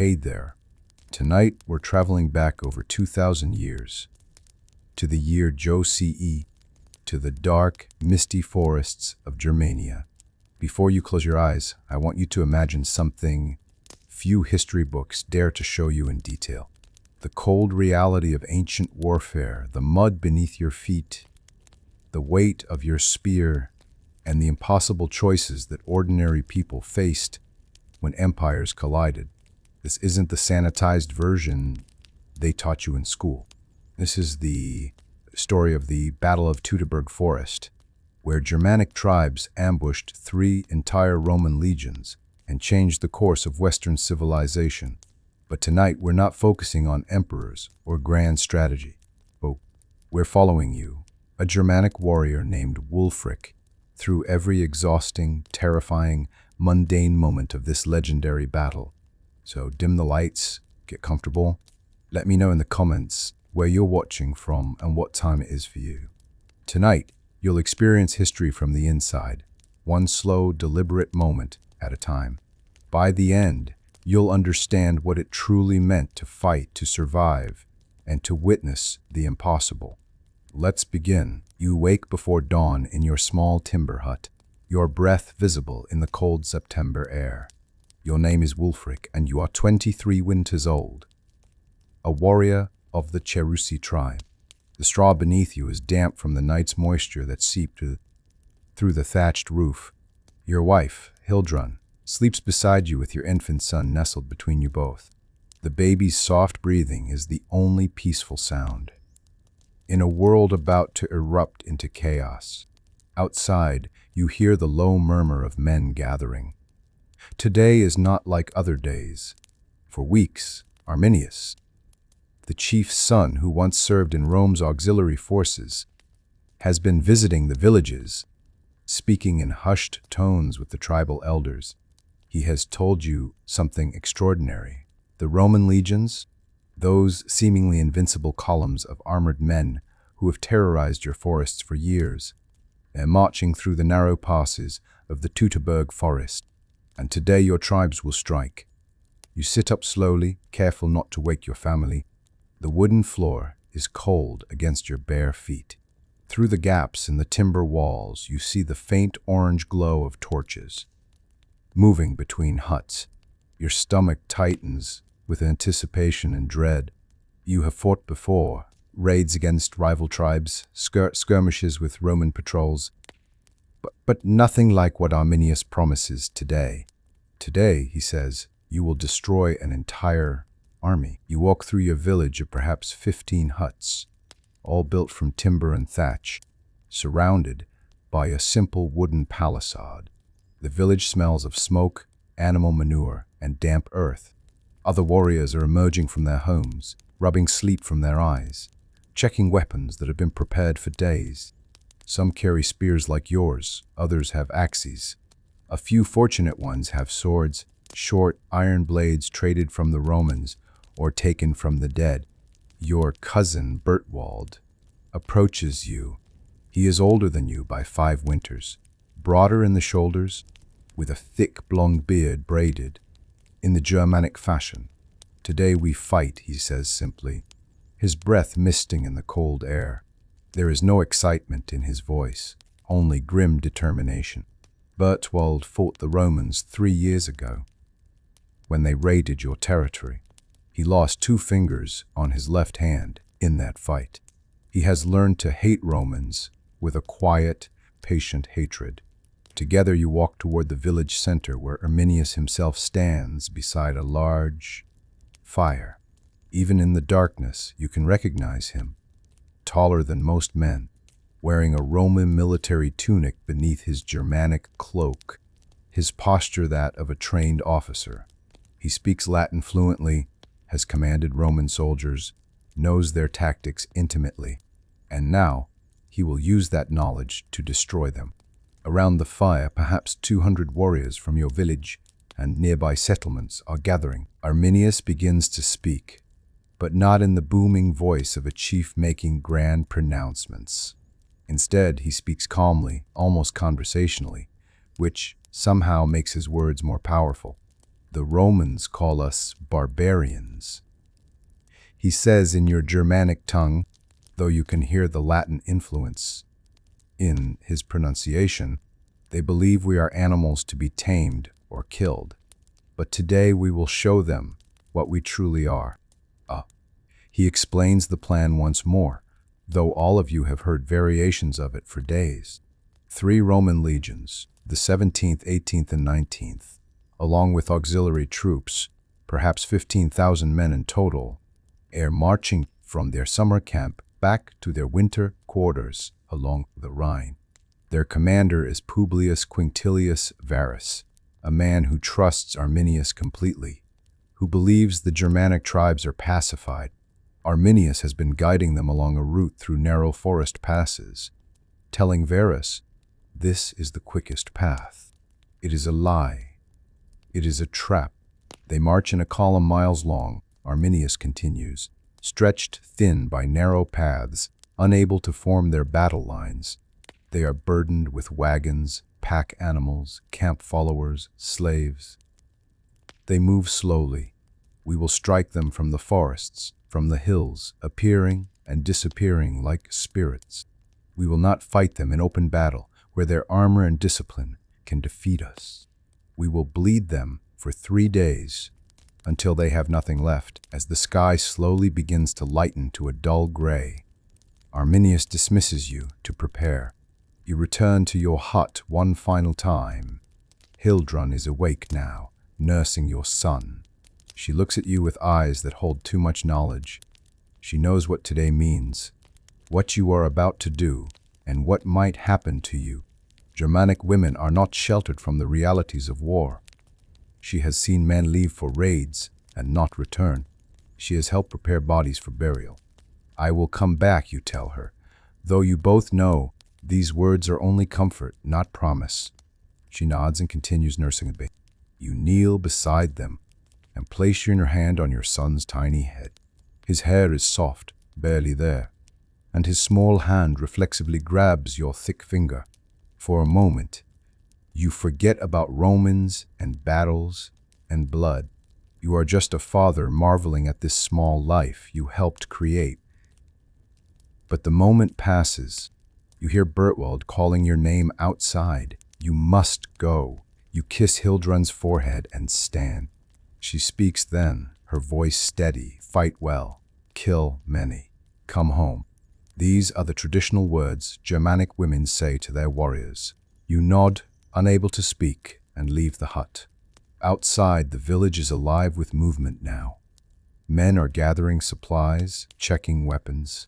Hey there. Tonight we're traveling back over 2,000 years, to the year Joe CE, to the dark, misty forests of Germania. Before you close your eyes, I want you to imagine something few history books dare to show you in detail. The cold reality of ancient warfare, the mud beneath your feet, the weight of your spear, and the impossible choices that ordinary people faced when empires collided. This isn't the sanitized version they taught you in school. This is the story of the Battle of Teutoburg Forest, where Germanic tribes ambushed 3 entire Roman legions and changed the course of Western civilization. But tonight we're not focusing on emperors or grand strategy. But we're following you, a Germanic warrior named Wulfric, through every exhausting, terrifying, mundane moment of this legendary battle. So dim the lights, get comfortable. Let me know in the comments where you're watching from and what time it is for you. Tonight, you'll experience history from the inside, one slow, deliberate moment at a time. By the end, you'll understand what it truly meant to fight, to survive, and to witness the impossible. Let's begin. You wake before dawn in your small timber hut, your breath visible in the cold September air. Your name is Wulfric, and you are 23 winters old, a warrior of the Cherusci tribe. The straw beneath you is damp from the night's moisture that seeped through the thatched roof. Your wife, Hildrun, sleeps beside you with your infant son nestled between you both. The baby's soft breathing is the only peaceful sound. In a world about to erupt into chaos, outside you hear the low murmur of men gathering. Today is not like other days. For weeks, Arminius, the chief's son who once served in Rome's auxiliary forces, has been visiting the villages, speaking in hushed tones with the tribal elders. He has told you something extraordinary. The Roman legions, those seemingly invincible columns of armored men who have terrorized your forests for years, are marching through the narrow passes of the Teutoburg forest. And today your tribes will strike. You sit up slowly, careful not to wake your family. The wooden floor is cold against your bare feet. Through the gaps in the timber walls, you see the faint orange glow of torches. Moving between huts, your stomach tightens with anticipation and dread. You have fought before, raids against rival tribes, skirmishes with Roman patrols, but nothing like what Arminius promises today. Today, he says, you will destroy an entire army. You walk through your village of perhaps 15 huts, all built from timber and thatch, surrounded by a simple wooden palisade. The village smells of smoke, animal manure, and damp earth. Other warriors are emerging from their homes, rubbing sleep from their eyes, checking weapons that have been prepared for days. Some carry spears like yours, others have axes. A few fortunate ones have swords, short iron blades traded from the Romans or taken from the dead. Your cousin, Bertwald, approaches you. He is older than you by 5 winters, broader in the shoulders, with a thick blonde beard braided in the Germanic fashion. Today we fight, he says simply, his breath misting in the cold air. There is no excitement in his voice, only grim determination. Bertwald fought the Romans 3 years ago, when they raided your territory. He lost 2 fingers on his left hand in that fight. He has learned to hate Romans with a quiet, patient hatred. Together you walk toward the village center where Arminius himself stands beside a large fire. Even in the darkness, you can recognize him. Taller than most men, wearing a Roman military tunic beneath his Germanic cloak, his posture that of a trained officer. He speaks Latin fluently, has commanded Roman soldiers, knows their tactics intimately, and now he will use that knowledge to destroy them. Around the fire, perhaps 200 warriors from your village and nearby settlements are gathering. Arminius begins to speak, but not in the booming voice of a chief making grand pronouncements. Instead, he speaks calmly, almost conversationally, which somehow makes his words more powerful. The Romans call us barbarians. He says in your Germanic tongue, though you can hear the Latin influence in his pronunciation, they believe we are animals to be tamed or killed. But today we will show them what we truly are. He explains the plan once more, though all of you have heard variations of it for days. 3 Roman legions, the 17th, 18th, and 19th, along with auxiliary troops, perhaps 15,000 men in total, are marching from their summer camp back to their winter quarters along the Rhine. Their commander is Publius Quinctilius Varus, a man who trusts Arminius completely, who believes the Germanic tribes are pacified. Arminius has been guiding them along a route through narrow forest passes, telling Varus, this is the quickest path. It is a lie. It is a trap. They march in a column miles long, Arminius continues, stretched thin by narrow paths, unable to form their battle lines. They are burdened with wagons, pack animals, camp followers, slaves. They move slowly. We will strike them from the forests, from the hills, appearing and disappearing like spirits. We will not fight them in open battle, where their armor and discipline can defeat us. We will bleed them for 3 days, until they have nothing left, as the sky slowly begins to lighten to a dull gray. Arminius dismisses you to prepare. You return to your hut one final time. Hildrun is awake now, nursing your son. She looks at you with eyes that hold too much knowledge. She knows what today means, what you are about to do, and what might happen to you. Germanic women are not sheltered from the realities of war. She has seen men leave for raids and not return. She has helped prepare bodies for burial. I will come back, you tell her, though you both know these words are only comfort, not promise. She nods and continues nursing a baby. You kneel beside them and place your hand on your son's tiny head. His hair is soft, barely there, and his small hand reflexively grabs your thick finger. For a moment, you forget about Romans and battles and blood. You are just a father marveling at this small life you helped create. But the moment passes. You hear Bertwald calling your name outside. You must go. You kiss Hildrun's forehead and stand. She speaks then, her voice steady. Fight well. Kill many. Come home. These are the traditional words Germanic women say to their warriors. You nod, unable to speak, and leave the hut. Outside, the village is alive with movement now. Men are gathering supplies, checking weapons.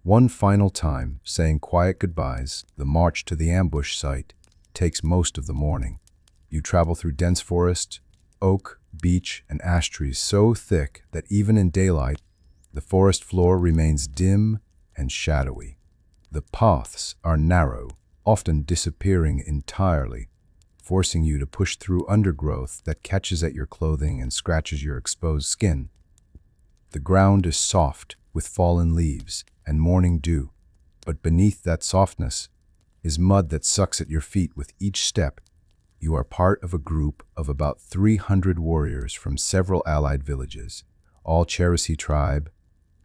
One final time, saying quiet goodbyes, the march to the ambush site takes most of the morning. You travel through dense forest, oak, beech, and ash trees so thick that even in daylight, the forest floor remains dim and shadowy. The paths are narrow, often disappearing entirely, forcing you to push through undergrowth that catches at your clothing and scratches your exposed skin. The ground is soft with fallen leaves and morning dew, but beneath that softness is mud that sucks at your feet with each step. You are part of a group of about 300 warriors from several allied villages, all Cherusci tribe,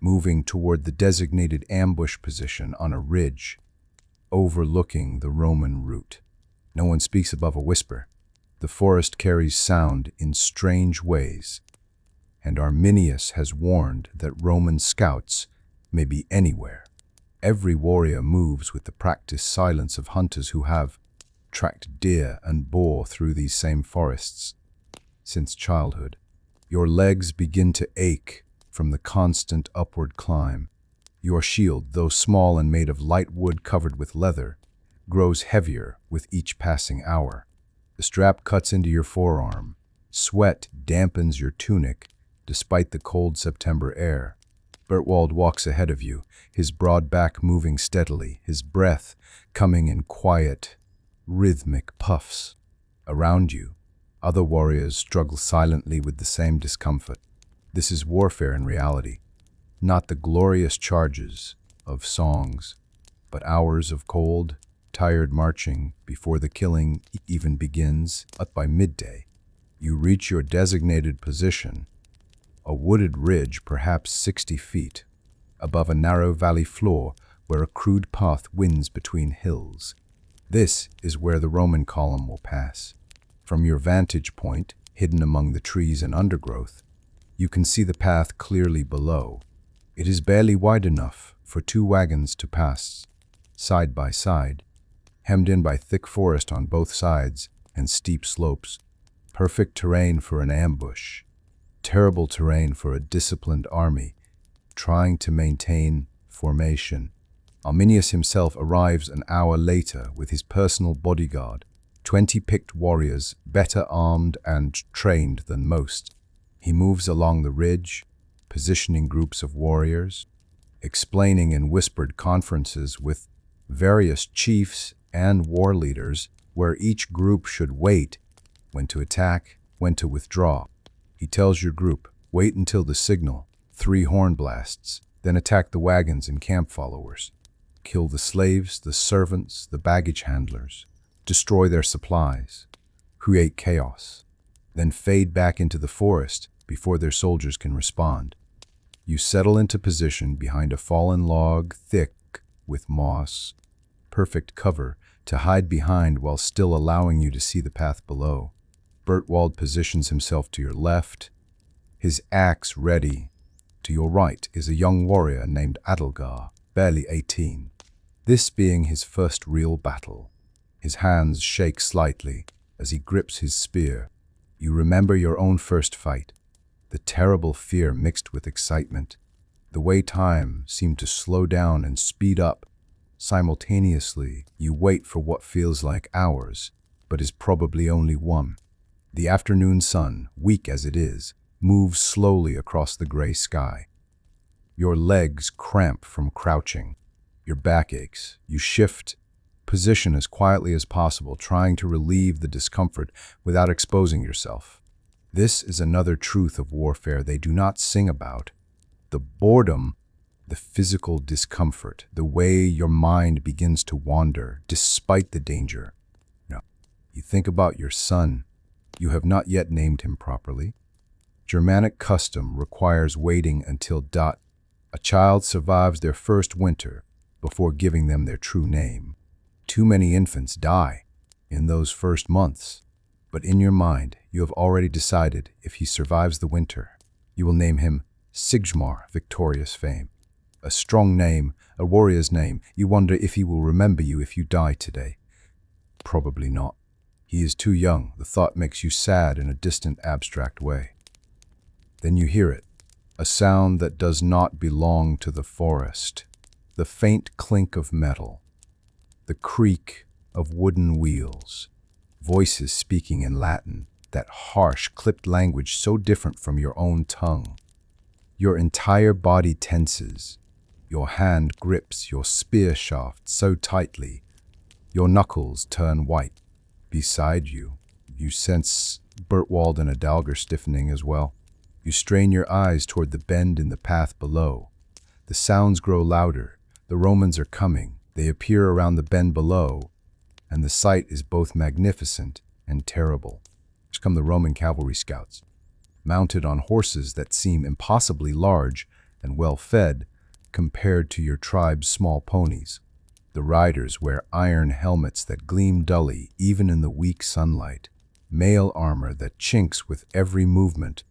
moving toward the designated ambush position on a ridge overlooking the Roman route. No one speaks above a whisper. The forest carries sound in strange ways, and Arminius has warned that Roman scouts may be anywhere. Every warrior moves with the practiced silence of hunters who have tracked deer and boar through these same forests since childhood. Your legs begin to ache from the constant upward climb. Your shield, though small and made of light wood covered with leather, grows heavier with each passing hour. The strap cuts into your forearm. Sweat dampens your tunic despite the cold September air. Bertwald walks ahead of you, his broad back moving steadily, his breath coming in quiet, rhythmic puffs. Around you, other warriors struggle silently with the same discomfort. This is warfare in reality, not the glorious charges of songs, but hours of cold, tired marching before the killing even begins. Up by midday, You reach your designated position, a wooded ridge perhaps 60 feet, above a narrow valley floor where a crude path winds between hills. This is where the Roman column will pass. From your vantage point, hidden among the trees and undergrowth, you can see the path clearly below. It is barely wide enough for 2 wagons to pass side by side, hemmed in by thick forest on both sides and steep slopes. Perfect terrain for an ambush. Terrible terrain for a disciplined army trying to maintain formation. Arminius himself arrives an hour later with his personal bodyguard, 20 picked warriors better armed and trained than most. He moves along the ridge, positioning groups of warriors, explaining in whispered conferences with various chiefs and war leaders where each group should wait, when to attack, when to withdraw. He tells your group, wait until the signal, 3 horn blasts, then attack the wagons and camp followers. Kill the slaves, the servants, the baggage handlers. Destroy their supplies. Create chaos. Then fade back into the forest before their soldiers can respond. You settle into position behind a fallen log thick with moss. Perfect cover to hide behind while still allowing you to see the path below. Bertwald positions himself to your left, his axe ready. To your right is a young warrior named Adalgar, barely 18. This being his first real battle. His hands shake slightly as he grips his spear. You remember your own first fight, the terrible fear mixed with excitement, the way time seemed to slow down and speed up. Simultaneously, you wait for what feels like hours, but is probably only one. The afternoon sun, weak as it is, moves slowly across the gray sky. Your legs cramp from crouching. Your back aches. You shift position as quietly as possible, trying to relieve the discomfort without exposing yourself. This is another truth of warfare they do not sing about. The boredom, the physical discomfort, the way your mind begins to wander despite the danger. No. You think about your son. You have not yet named him properly. Germanic custom requires waiting until a child survives their first winter before giving them their true name. Too many infants die in those first months, but in your mind you have already decided if he survives the winter, you will name him Sigmar, victorious fame. A strong name, a warrior's name. You wonder if he will remember you if you die today. Probably not. He is too young. The thought makes you sad in a distant, abstract way. Then you hear it, a sound that does not belong to the forest, the faint clink of metal, the creak of wooden wheels, voices speaking in Latin, that harsh, clipped language so different from your own tongue. Your entire body tenses. Your hand grips your spear shaft so tightly, your knuckles turn white. Beside you, you sense Bertwald and Adalgar stiffening as well. You strain your eyes toward the bend in the path below. The sounds grow louder. The Romans are coming. They appear around the bend below, and the sight is both magnificent and terrible. Here come the Roman cavalry scouts, mounted on horses that seem impossibly large and well-fed compared to your tribe's small ponies. The riders wear iron helmets that gleam dully even in the weak sunlight, mail armor that chinks with every movement,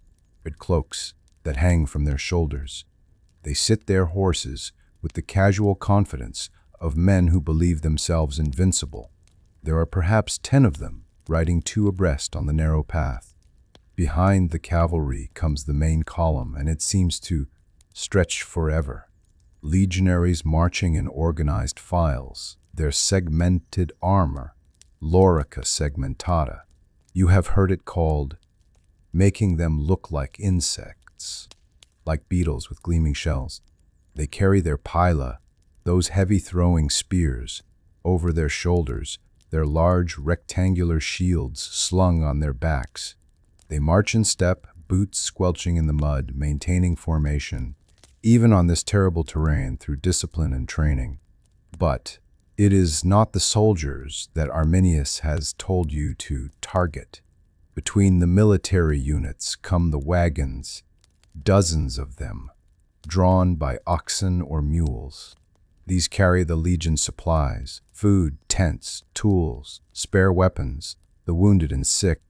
red cloaks that hang from their shoulders. They sit their horses with the casual confidence of men who believe themselves invincible. There are perhaps 10 of them, riding 2 abreast on the narrow path. Behind the cavalry comes the main column, and it seems to stretch forever. Legionaries marching in organized files, their segmented armor, lorica segmentata. You have heard it called making them look like insects, like beetles with gleaming shells. They carry their pila, those heavy-throwing spears, over their shoulders, their large rectangular shields slung on their backs. They march in step, boots squelching in the mud, maintaining formation, even on this terrible terrain through discipline and training. But it is not the soldiers that Arminius has told you to target. Between the military units come the wagons, dozens of them, drawn by oxen or mules. These carry the Legion's supplies, food, tents, tools, spare weapons, the wounded and sick.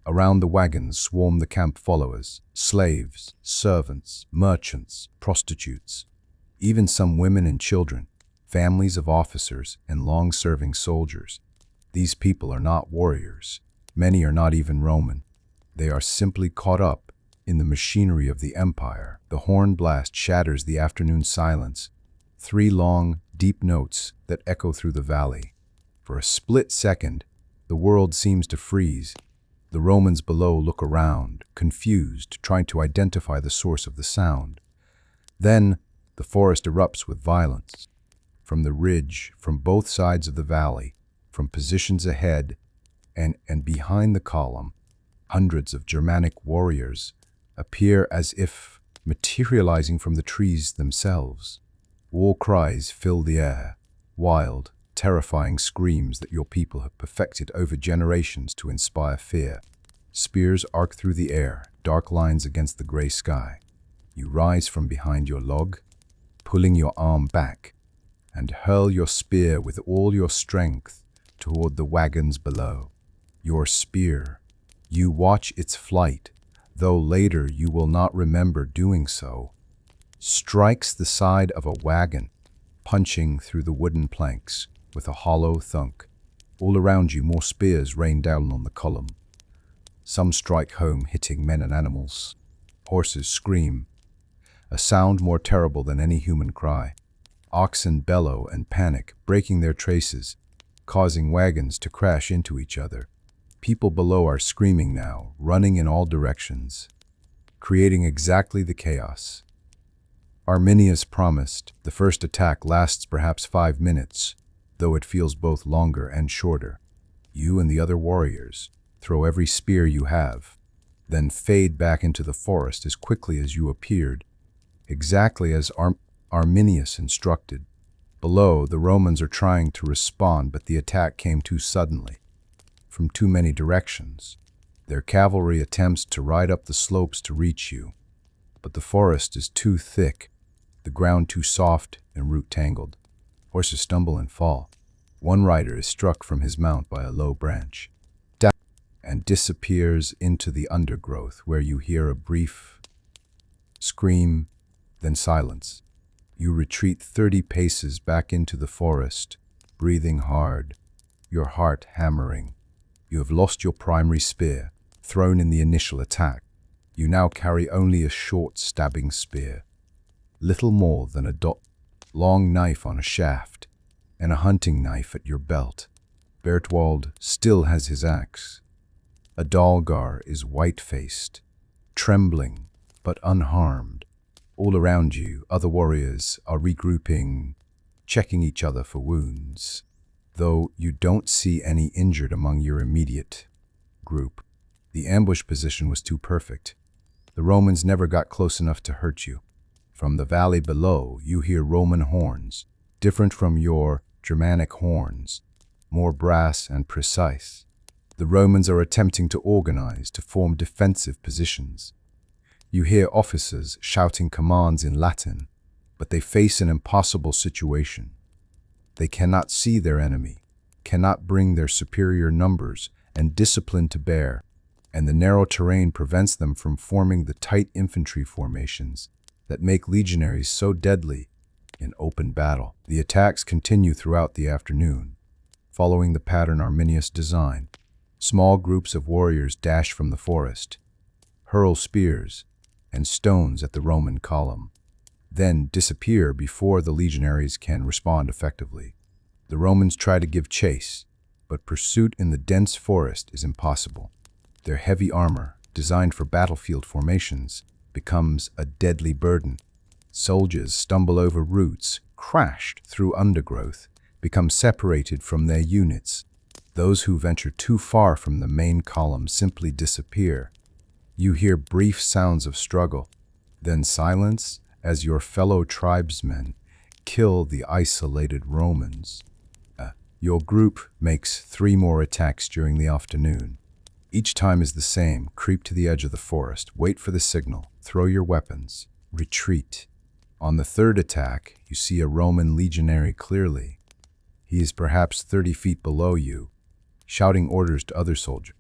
Around the wagons swarm the camp followers, slaves, servants, merchants, prostitutes, even some women and children, families of officers and long-serving soldiers. These people are not warriors. Many are not even Roman. They are simply caught up in the machinery of the empire. The horn blast shatters the afternoon silence. 3 long, deep notes that echo through the valley. For a split second, the world seems to freeze. The Romans below look around, confused, trying to identify the source of the sound. Then, the forest erupts with violence. From the ridge, from both sides of the valley, from positions ahead and behind the column, hundreds of Germanic warriors appear as if materializing from the trees themselves. War cries fill the air, wild, terrifying screams that your people have perfected over generations to inspire fear. Spears arc through the air, dark lines against the gray sky. You rise from behind your log, pulling your arm back, and hurl your spear with all your strength toward the wagons below. Your spear. You watch its flight, though later you will not remember doing so. Strikes the side of a wagon, punching through the wooden planks with a hollow thunk. All around you, more spears rain down on the column. Some strike home, hitting men and animals. Horses scream, a sound more terrible than any human cry. Oxen bellow and panic, breaking their traces, causing wagons to crash into each other. People below are screaming now, running in all directions, creating exactly the chaos. Arminius promised the first attack lasts perhaps 5 minutes, though it feels both longer and shorter. You and the other warriors throw every spear you have, then fade back into the forest as quickly as you appeared, exactly as Arminius instructed. Below, the Romans are trying to respond, but the attack came too suddenly, from too many directions. Their cavalry attempts to ride up the slopes to reach you, but the forest is too thick, the ground too soft and root tangled. Horses stumble and fall. One rider is struck from his mount by a low branch and disappears into the undergrowth, where you hear a brief scream, then silence. You retreat 30 paces back into the forest, breathing hard, your heart hammering. You have lost your primary spear, thrown in the initial attack. You now carry only a short stabbing spear, little more than a long knife on a shaft, and a hunting knife at your belt. Bertwald still has his axe. Adalgar is white-faced, trembling but unharmed. All around you, other warriors are regrouping, checking each other for wounds, though you don't see any injured among your immediate group. The ambush position was too perfect. The Romans never got close enough to hurt you. From the valley below, you hear Roman horns, different from your Germanic horns, more brass and precise. The Romans are attempting to organize, to form defensive positions. You hear officers shouting commands in Latin, but they face an impossible situation. They cannot see their enemy, cannot bring their superior numbers and discipline to bear, and the narrow terrain prevents them from forming the tight infantry formations that make legionaries so deadly in open battle. The attacks continue throughout the afternoon, following the pattern Arminius designed. Small groups of warriors dash from the forest, hurl spears and stones at the Roman column, then disappear before the legionaries can respond effectively. The Romans try to give chase, but pursuit in the dense forest is impossible. Their heavy armor, designed for battlefield formations, becomes a deadly burden. Soldiers stumble over roots, crashed through undergrowth, become separated from their units. Those who venture too far from the main column simply disappear. You hear brief sounds of struggle, then silence as your fellow tribesmen kill the isolated Romans. Your group makes 3 more attacks during the afternoon, Each time is the same. Creep to the edge of the forest, wait for the signal, throw your weapons, retreat. On the third attack, you see a Roman legionary clearly. He is perhaps 30 feet below you, shouting orders to other soldiers.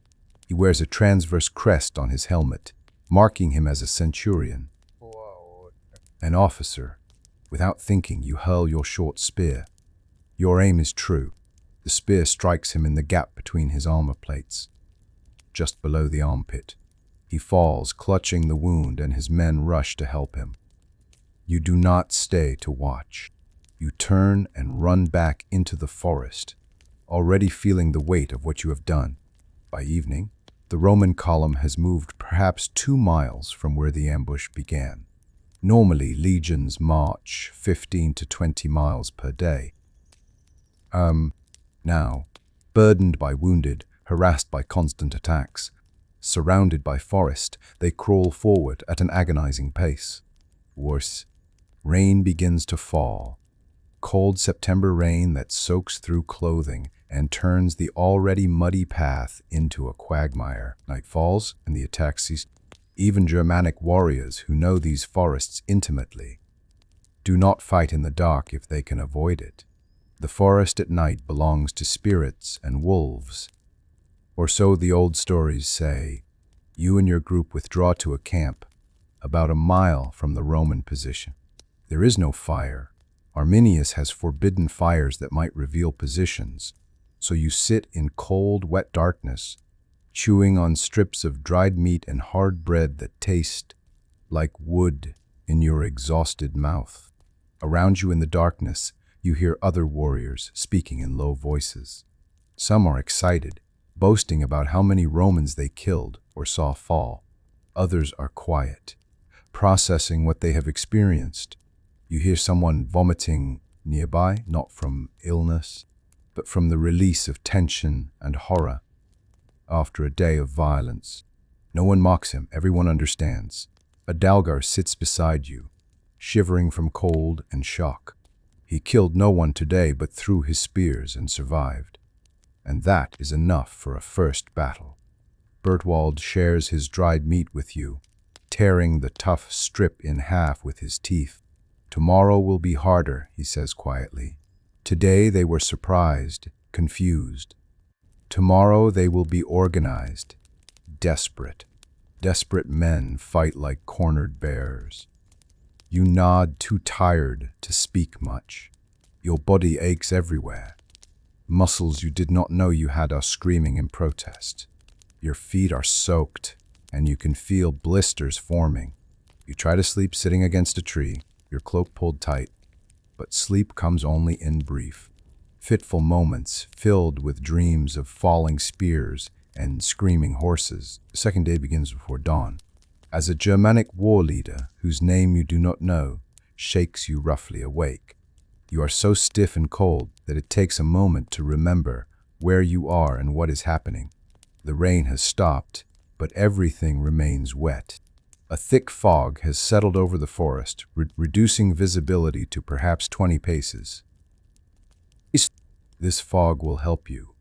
He wears a transverse crest on his helmet, marking him as a centurion. An officer. Without thinking, you hurl your short spear. Your aim is true. The spear strikes him in the gap between his armor plates, just below the armpit. He falls, clutching the wound, and his men rush to help him. You do not stay to watch. You turn and run back into the forest, already feeling the weight of what you have done. By evening, the Roman column has moved perhaps 2 miles from where the ambush began. Normally, legions march 15 to 20 miles per day. Now, burdened by wounded, harassed by constant attacks, surrounded by forest, they crawl forward at an agonizing pace. Worse, rain begins to fall. Cold September rain that soaks through clothing and turns the already muddy path into a quagmire. Night falls and the attack ceases. Even Germanic warriors who know these forests intimately do not fight in the dark if they can avoid it. The forest at night belongs to spirits and wolves. Or so the old stories say. You and your group withdraw to a camp about a mile from the Roman position. There is no fire. Arminius has forbidden fires that might reveal positions, so you sit in cold, wet darkness, chewing on strips of dried meat and hard bread that taste like wood in your exhausted mouth. Around you in the darkness, you hear other warriors speaking in low voices. Some are excited, boasting about how many Romans they killed or saw fall. Others are quiet, processing what they have experienced. You hear someone vomiting nearby, not from illness, but from the release of tension and horror after a day of violence. No one mocks him, everyone understands. A Dalgar sits beside you, shivering from cold and shock. He killed no one today but threw his spears and survived. And that is enough for a first battle. Bertwald shares his dried meat with you, tearing the tough strip in half with his teeth. Tomorrow will be harder, he says quietly. Today they were surprised, confused. Tomorrow they will be organized, desperate. Desperate men fight like cornered bears. You nod, too tired to speak much. Your body aches everywhere. Muscles you did not know you had are screaming in protest. Your feet are soaked, and you can feel blisters forming. You try to sleep sitting against a tree, your cloak pulled tight, but sleep comes only in brief. Fitful moments filled with dreams of falling spears and screaming horses. The second day begins before dawn. As a Germanic war leader, whose name you do not know, shakes you roughly awake. You are so stiff and cold that it takes a moment to remember where you are and what is happening. The rain has stopped, but everything remains wet. A thick fog has settled over the forest, reducing visibility to perhaps 20 paces. This fog will help you,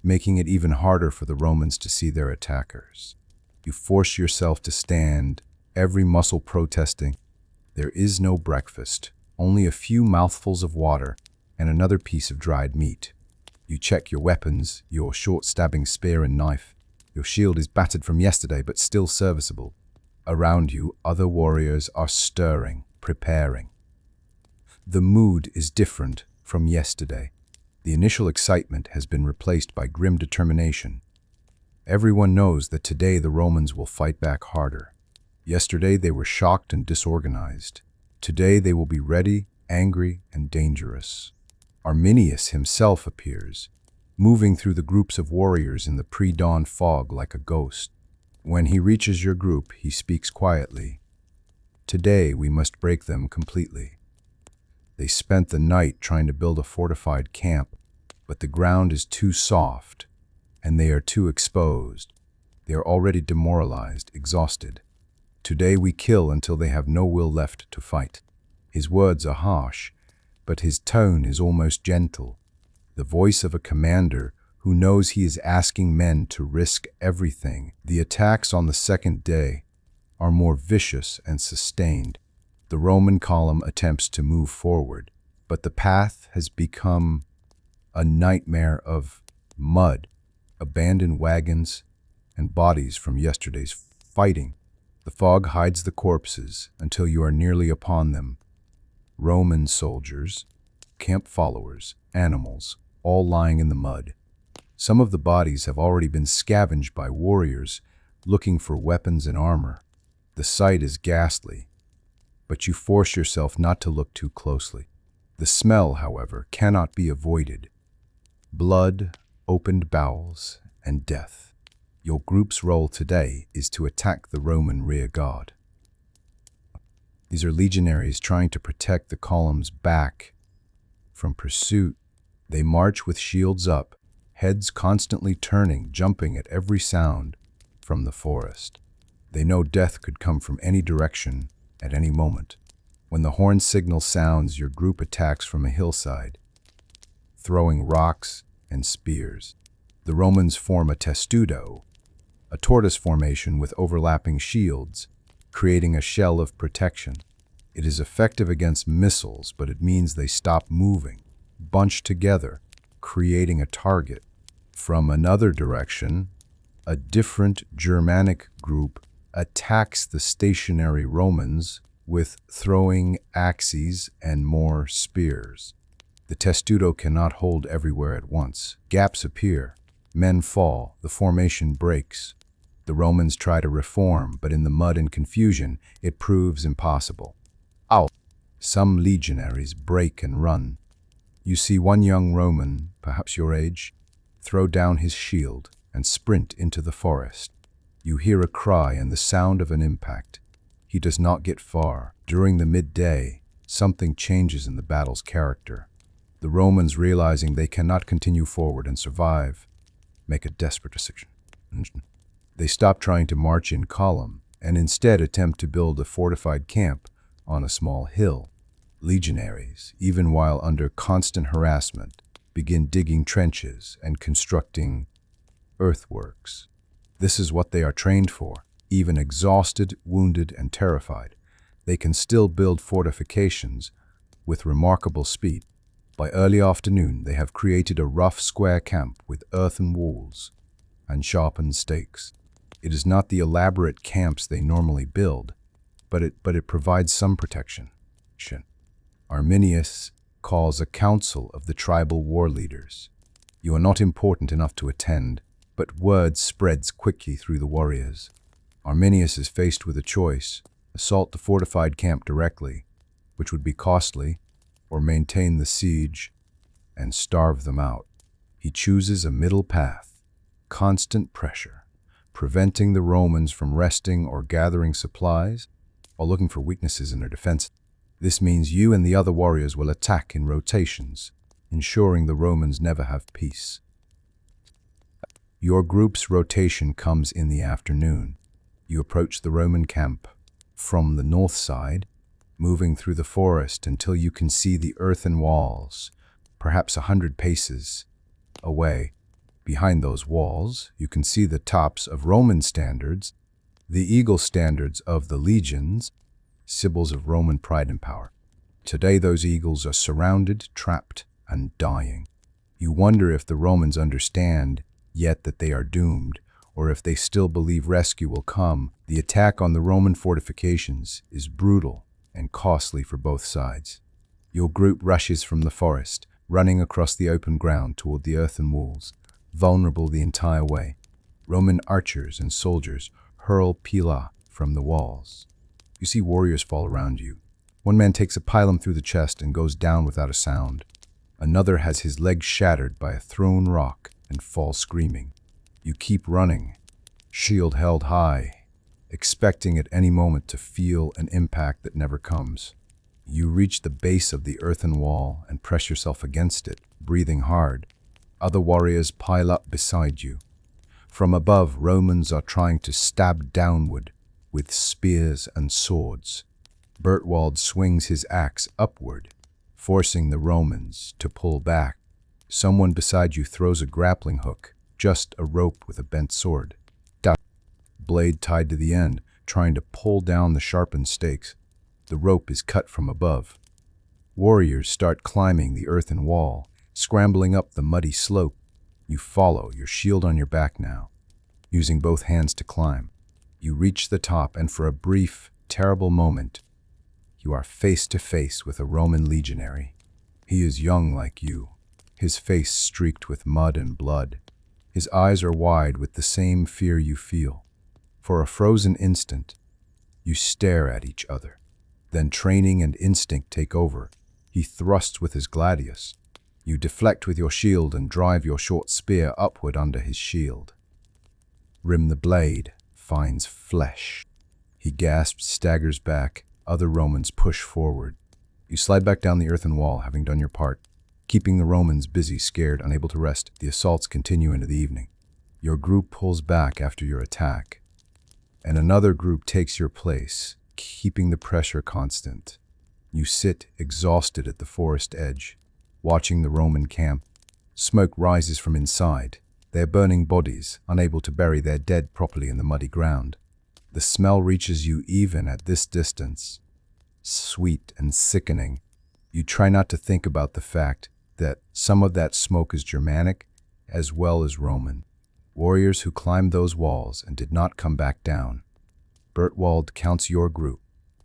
making it even harder for the Romans to see their attackers. You force yourself to stand, every muscle protesting. There is no breakfast, only a few mouthfuls of water and another piece of dried meat. You check your weapons, your short-stabbing spear and knife. Your shield is battered from yesterday, but still serviceable. Around you, other warriors are stirring, preparing. The mood is different from yesterday. The initial excitement has been replaced by grim determination. Everyone knows that today the Romans will fight back harder. Yesterday they were shocked and disorganized. Today they will be ready, angry, and dangerous. Arminius himself appears, moving through the groups of warriors in the pre-dawn fog like a ghost. When he reaches your group, he speaks quietly. Today we must break them completely. They spent the night trying to build a fortified camp, but the ground is too soft, and they are too exposed. They are already demoralized, exhausted. Today we kill until they have no will left to fight. His words are harsh, but his tone is almost gentle, the voice of a commander who knows he is asking men to risk everything. The attacks on the second day are more vicious and sustained. The Roman column attempts to move forward, but the path has become a nightmare of mud, abandoned wagons, and bodies from yesterday's fighting. The fog hides the corpses until you are nearly upon them. Roman soldiers, camp followers, animals, all lying in the mud. Some of the bodies have already been scavenged by warriors looking for weapons and armor. The sight is ghastly, but you force yourself not to look too closely. The smell, however, cannot be avoided. Blood, opened bowels, and death. Your group's role today is to attack the Roman rear guard. These are legionaries trying to protect the column's back from pursuit. They march with shields up, heads constantly turning, jumping at every sound from the forest. They know death could come from any direction at any moment. When the horn signal sounds, your group attacks from a hillside, throwing rocks and spears. The Romans form a testudo, a tortoise formation with overlapping shields, creating a shell of protection. It is effective against missiles, but it means they stop moving, bunch together, creating a target. From another direction, a different Germanic group attacks the stationary Romans with throwing axes and more spears. The testudo cannot hold everywhere at once. Gaps appear. Men fall. The formation breaks. The Romans try to reform, but in the mud and confusion, it proves impossible. Some legionaries break and run. You see one young Roman, perhaps your age, throw down his shield and sprint into the forest. You hear a cry and the sound of an impact. He does not get far. During the midday, something changes in the battle's character. The Romans, realizing they cannot continue forward and survive, make a desperate decision. They stop trying to march in column and instead attempt to build a fortified camp on a small hill. Legionaries, even while under constant harassment, begin digging trenches and constructing earthworks. This is what they are trained for. Even exhausted, wounded, and terrified, they can still build fortifications with remarkable speed. By early afternoon, they have created a rough square camp with earthen walls and sharpened stakes. It is not the elaborate camps they normally build, but it provides some protection. Arminius calls a council of the tribal war leaders. You are not important enough to attend, but word spreads quickly through the warriors. Arminius is faced with a choice: assault the fortified camp directly, which would be costly, or maintain the siege and starve them out. He chooses a middle path: constant pressure, preventing the Romans from resting or gathering supplies, while looking for weaknesses in their defense. This means you and the other warriors will attack in rotations, ensuring the Romans never have peace. Your group's rotation comes in the afternoon. You approach the Roman camp from the north side, moving through the forest until you can see the earthen walls, perhaps 100 paces away. Behind those walls, you can see the tops of Roman standards, the eagle standards of the legions, symbols of Roman pride and power. Today those eagles are surrounded, trapped, and dying. You wonder if the Romans understand yet that they are doomed, or if they still believe rescue will come. The attack on the Roman fortifications is brutal and costly for both sides. Your group rushes from the forest, running across the open ground toward the earthen walls, vulnerable the entire way. Roman archers and soldiers hurl pila from the walls. You see warriors fall around you. One man takes a pilum through the chest and goes down without a sound. Another has his leg shattered by a thrown rock and falls screaming. You keep running, shield held high, expecting at any moment to feel an impact that never comes. You reach the base of the earthen wall and press yourself against it, breathing hard. Other warriors pile up beside you. From above, Romans are trying to stab downward with spears and swords. Bertwald swings his axe upward, forcing the Romans to pull back. Someone beside you throws a grappling hook, just a rope with a bent sword. Duck. Blade tied to the end, trying to pull down the sharpened stakes. The rope is cut from above. Warriors start climbing the earthen wall, scrambling up the muddy slope. You follow, your shield on your back now, using both hands to climb. You reach the top, and for a brief, terrible moment, you are face to face with a Roman legionary. He is young like you, his face streaked with mud and blood. His eyes are wide with the same fear you feel. For a frozen instant, you stare at each other. Then training and instinct take over. He thrusts with his gladius. You deflect with your shield and drive your short spear upward under his shield. Rim the blade, finds flesh. He gasps, staggers back. Other Romans push forward. You slide back down the earthen wall, having done your part. Keeping the Romans busy, scared, unable to rest, the assaults continue into the evening. Your group pulls back after your attack, and another group takes your place, keeping the pressure constant. You sit exhausted at the forest edge, watching the Roman camp. Smoke rises from inside, their burning bodies, unable to bury their dead properly in the muddy ground. The smell reaches you even at this distance, sweet and sickening. You try not to think about the fact that some of that smoke is Germanic as well as Roman. Warriors who climbed those walls and did not come back down. Bertwald counts your group.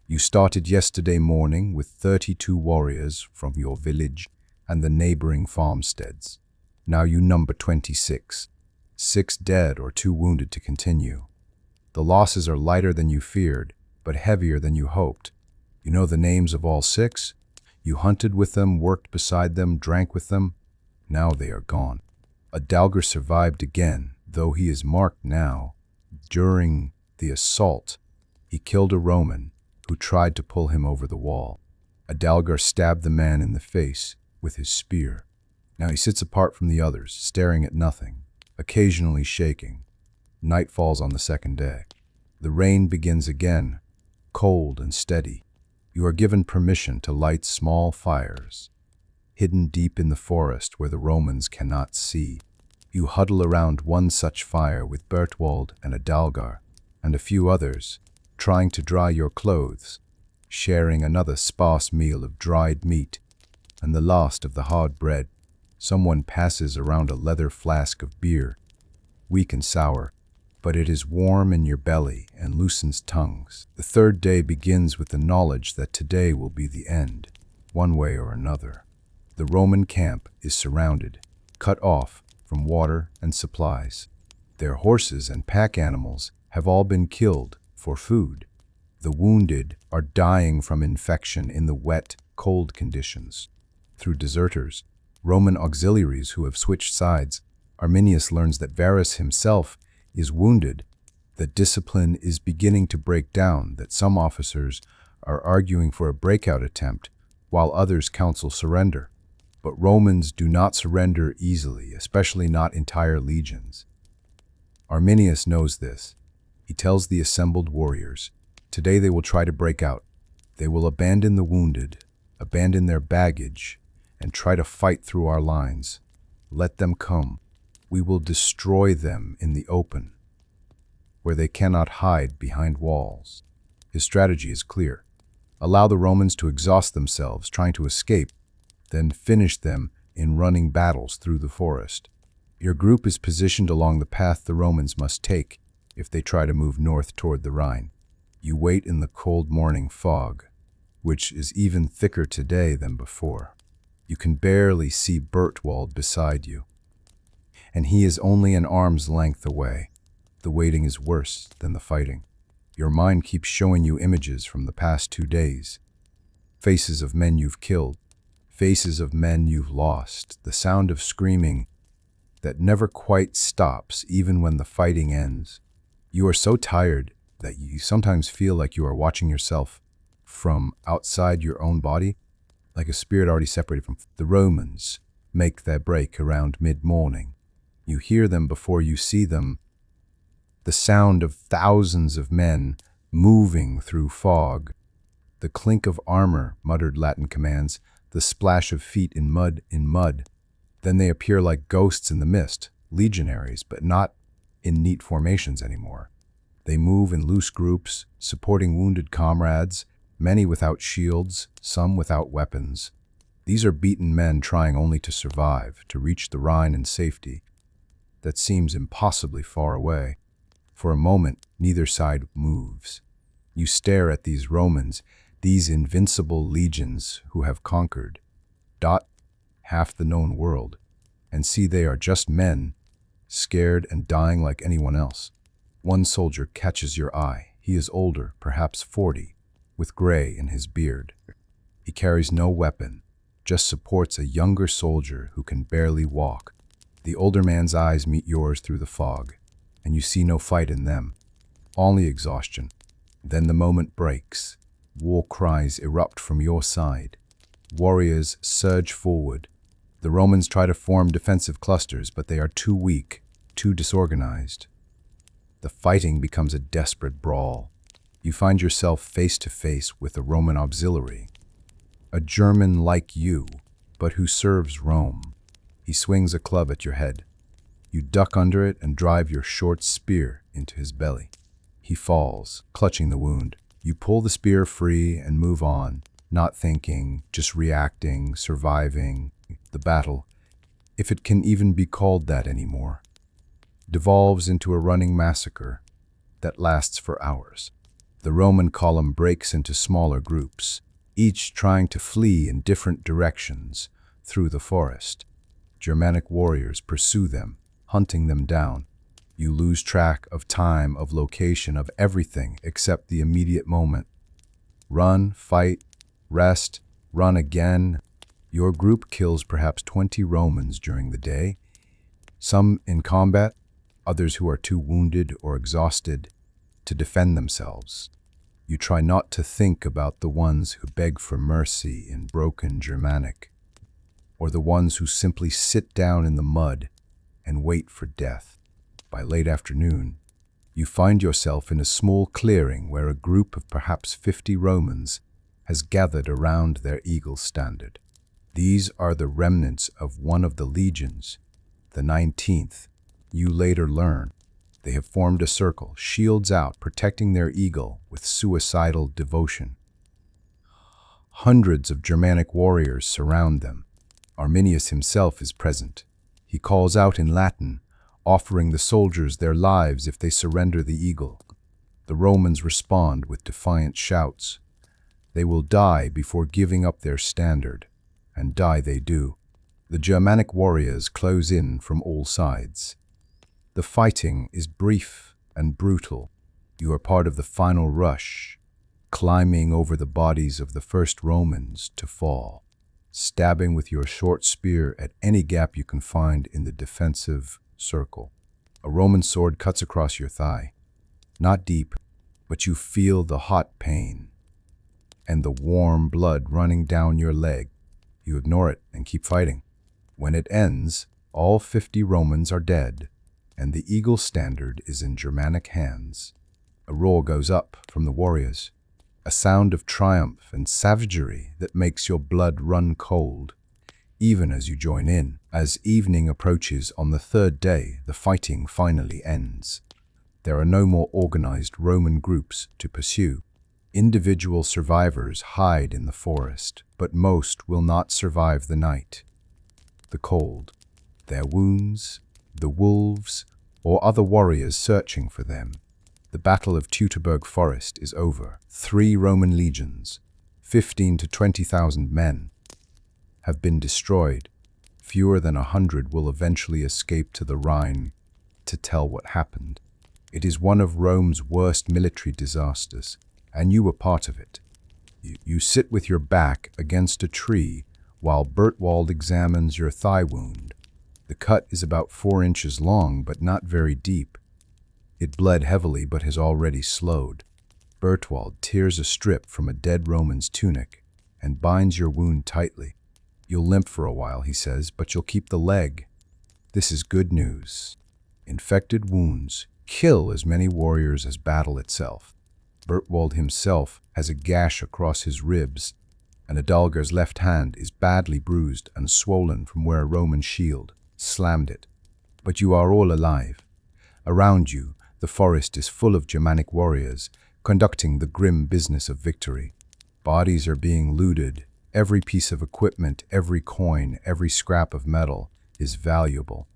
You started yesterday morning with 32 warriors from your village and the neighboring farmsteads. Now you number 26. 6 dead or 2 wounded to continue. The losses are lighter than you feared, but heavier than you hoped. You know the names of all 6. You hunted with them, worked beside them, drank with them. Now they are gone. Adalgar survived again, though he is marked now. During the assault, he killed a Roman who tried to pull him over the wall. Adalgar stabbed the man in the face with his spear. Now he sits apart from the others, staring at nothing, occasionally shaking. Night falls on the second day. The rain begins again, cold and steady. You are given permission to light small fires, hidden deep in the forest where the Romans cannot see. You huddle around one such fire with Bertwald and Adalgar and a few others, trying to dry your clothes, sharing another sparse meal of dried meat and the last of the hard bread. Someone passes around a leather flask of beer, weak and sour, but it is warm in your belly and loosens tongues. The third day begins with the knowledge that today will be the end, one way or another. The Roman camp is surrounded, cut off from water and supplies. Their horses and pack animals have all been killed for food. The wounded are dying from infection in the wet, cold conditions. Through deserters, Roman auxiliaries who have switched sides, Arminius learns that Varus himself is wounded, that discipline is beginning to break down, that some officers are arguing for a breakout attempt, while others counsel surrender. But Romans do not surrender easily, especially not entire legions. Arminius knows this. He tells the assembled warriors, today they will try to break out. They will abandon the wounded, abandon their baggage, and try to fight through our lines. Let them come. We will destroy them in the open, where they cannot hide behind walls. His strategy is clear. Allow the Romans to exhaust themselves trying to escape, then finish them in running battles through the forest. Your group is positioned along the path the Romans must take if they try to move north toward the Rhine. You wait in the cold morning fog, which is even thicker today than before. You can barely see Bertwald beside you, and he is only an arm's length away. The waiting is worse than the fighting. Your mind keeps showing you images from the past 2 days. Faces of men you've killed, faces of men you've lost, the sound of screaming that never quite stops even when the fighting ends. You are so tired that you sometimes feel like you are watching yourself from outside your own body, like a spirit already separated from. The Romans make their break around mid-morning. You hear them before you see them. The sound of thousands of men moving through fog. The clink of armor, muttered Latin commands, the splash of feet in mud. Then they appear like ghosts in the mist, legionaries, but not in neat formations anymore. They move in loose groups, supporting wounded comrades, many without shields, some without weapons. These are beaten men trying only to survive, to reach the Rhine in safety. That seems impossibly far away. For a moment, neither side moves. You stare at these Romans, these invincible legions who have conquered half the known world, and see they are just men, scared and dying like anyone else. One soldier catches your eye. He is older, perhaps 40, with gray in his beard. He carries no weapon, just supports a younger soldier who can barely walk. The older man's eyes meet yours through the fog, and you see no fight in them, only exhaustion. Then the moment breaks. War cries erupt from your side. Warriors surge forward. The Romans try to form defensive clusters, but they are too weak, too disorganized. The fighting becomes a desperate brawl. You find yourself face to face with a Roman auxiliary, a German like you, but who serves Rome. He swings a club at your head. You duck under it and drive your short spear into his belly. He falls, clutching the wound. You pull the spear free and move on, not thinking, just reacting, surviving. The battle, if it can even be called that anymore, devolves into a running massacre that lasts for hours. The Roman column breaks into smaller groups, each trying to flee in different directions through the forest. Germanic warriors pursue them, hunting them down. You lose track of time, of location, of everything except the immediate moment. Run, fight, rest, run again. Your group kills perhaps 20 Romans during the day, some in combat, others who are too wounded or exhausted to defend themselves. You try not to think about the ones who beg for mercy in broken Germanic, or the ones who simply sit down in the mud and wait for death. By late afternoon, you find yourself in a small clearing where a group of perhaps 50 Romans has gathered around their eagle standard. These are the remnants of one of the legions, the 19th. You later learn they have formed a circle, shields out, protecting their eagle with suicidal devotion. Hundreds of Germanic warriors surround them. Arminius himself is present. He calls out in Latin, offering the soldiers their lives if they surrender the eagle. The Romans respond with defiant shouts. They will die before giving up their standard, and die they do. The Germanic warriors close in from all sides. The fighting is brief and brutal. You are part of the final rush, climbing over the bodies of the first Romans to fall, stabbing with your short spear at any gap you can find in the defensive circle. A Roman sword cuts across your thigh. Not deep, but you feel the hot pain and the warm blood running down your leg. You ignore it and keep fighting. When it ends, all 50 Romans are dead, and the eagle standard is in Germanic hands. A roar goes up from the warriors, a sound of triumph and savagery that makes your blood run cold, even as you join in. As evening approaches on the third day, the fighting finally ends. There are no more organized Roman groups to pursue. Individual survivors hide in the forest, but most will not survive the night. The cold, their wounds, the wolves, or other warriors searching for them. The Battle of Teutoburg Forest is over. 3 Roman legions, 15 to 20,000 men, have been destroyed. Fewer than 100 will eventually escape to the Rhine to tell what happened. It is one of Rome's worst military disasters, and you were part of it. You sit with your back against a tree while Bertwald examines your thigh wound. The cut is about 4 inches long, but not very deep. It bled heavily, but has already slowed. Bertwald tears a strip from a dead Roman's tunic and binds your wound tightly. You'll limp for a while, he says, but you'll keep the leg. This is good news. Infected wounds kill as many warriors as battle itself. Bertwald himself has a gash across his ribs, and Adalgar's left hand is badly bruised and swollen from where a Roman shield slammed it. But you are all alive. Around you, the forest is full of Germanic warriors conducting the grim business of victory. Bodies are being looted. Every piece of equipment, every coin, every scrap of metal is valuable.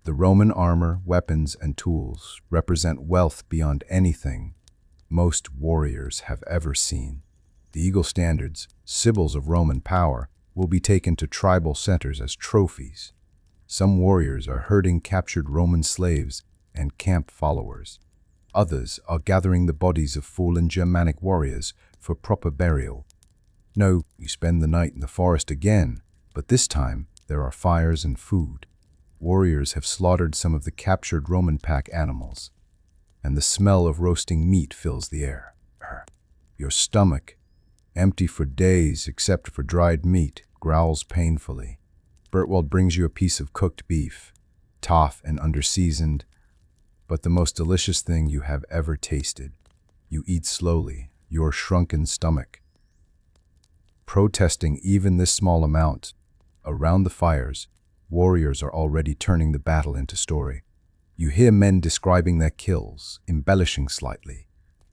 The Roman armor, weapons, and tools represent wealth beyond anything most warriors have ever seen. The eagle standards, symbols of Roman power, will be taken to tribal centers as trophies. Some warriors are herding captured Roman slaves and camp followers. Others are gathering the bodies of fallen Germanic warriors for proper burial. No, you spend the night in the forest again, but this time there are fires and food. Warriors have slaughtered some of the captured Roman pack animals, and the smell of roasting meat fills the air. Your stomach, empty for days except for dried meat, growls painfully. Bertwald brings you a piece of cooked beef, tough and underseasoned, but the most delicious thing you have ever tasted. You eat slowly, your shrunken stomach protesting even this small amount. Around the fires, warriors are already turning the battle into story. You hear men describing their kills, embellishing slightly,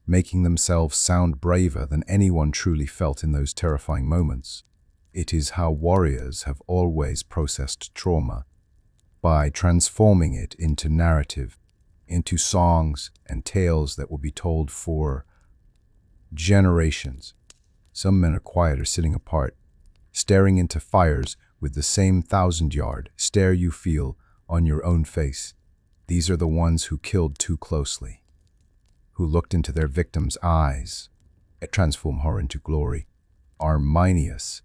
making themselves sound braver than anyone truly felt in those terrifying moments. It is how warriors have always processed trauma, by transforming it into narrative, into songs and tales that will be told for generations. Some men are quieter, sitting apart, staring into fires with the same 1,000-yard stare you feel on your own face. These are the ones who killed too closely, who looked into their victims' eyes and transformed horror into glory. Arminius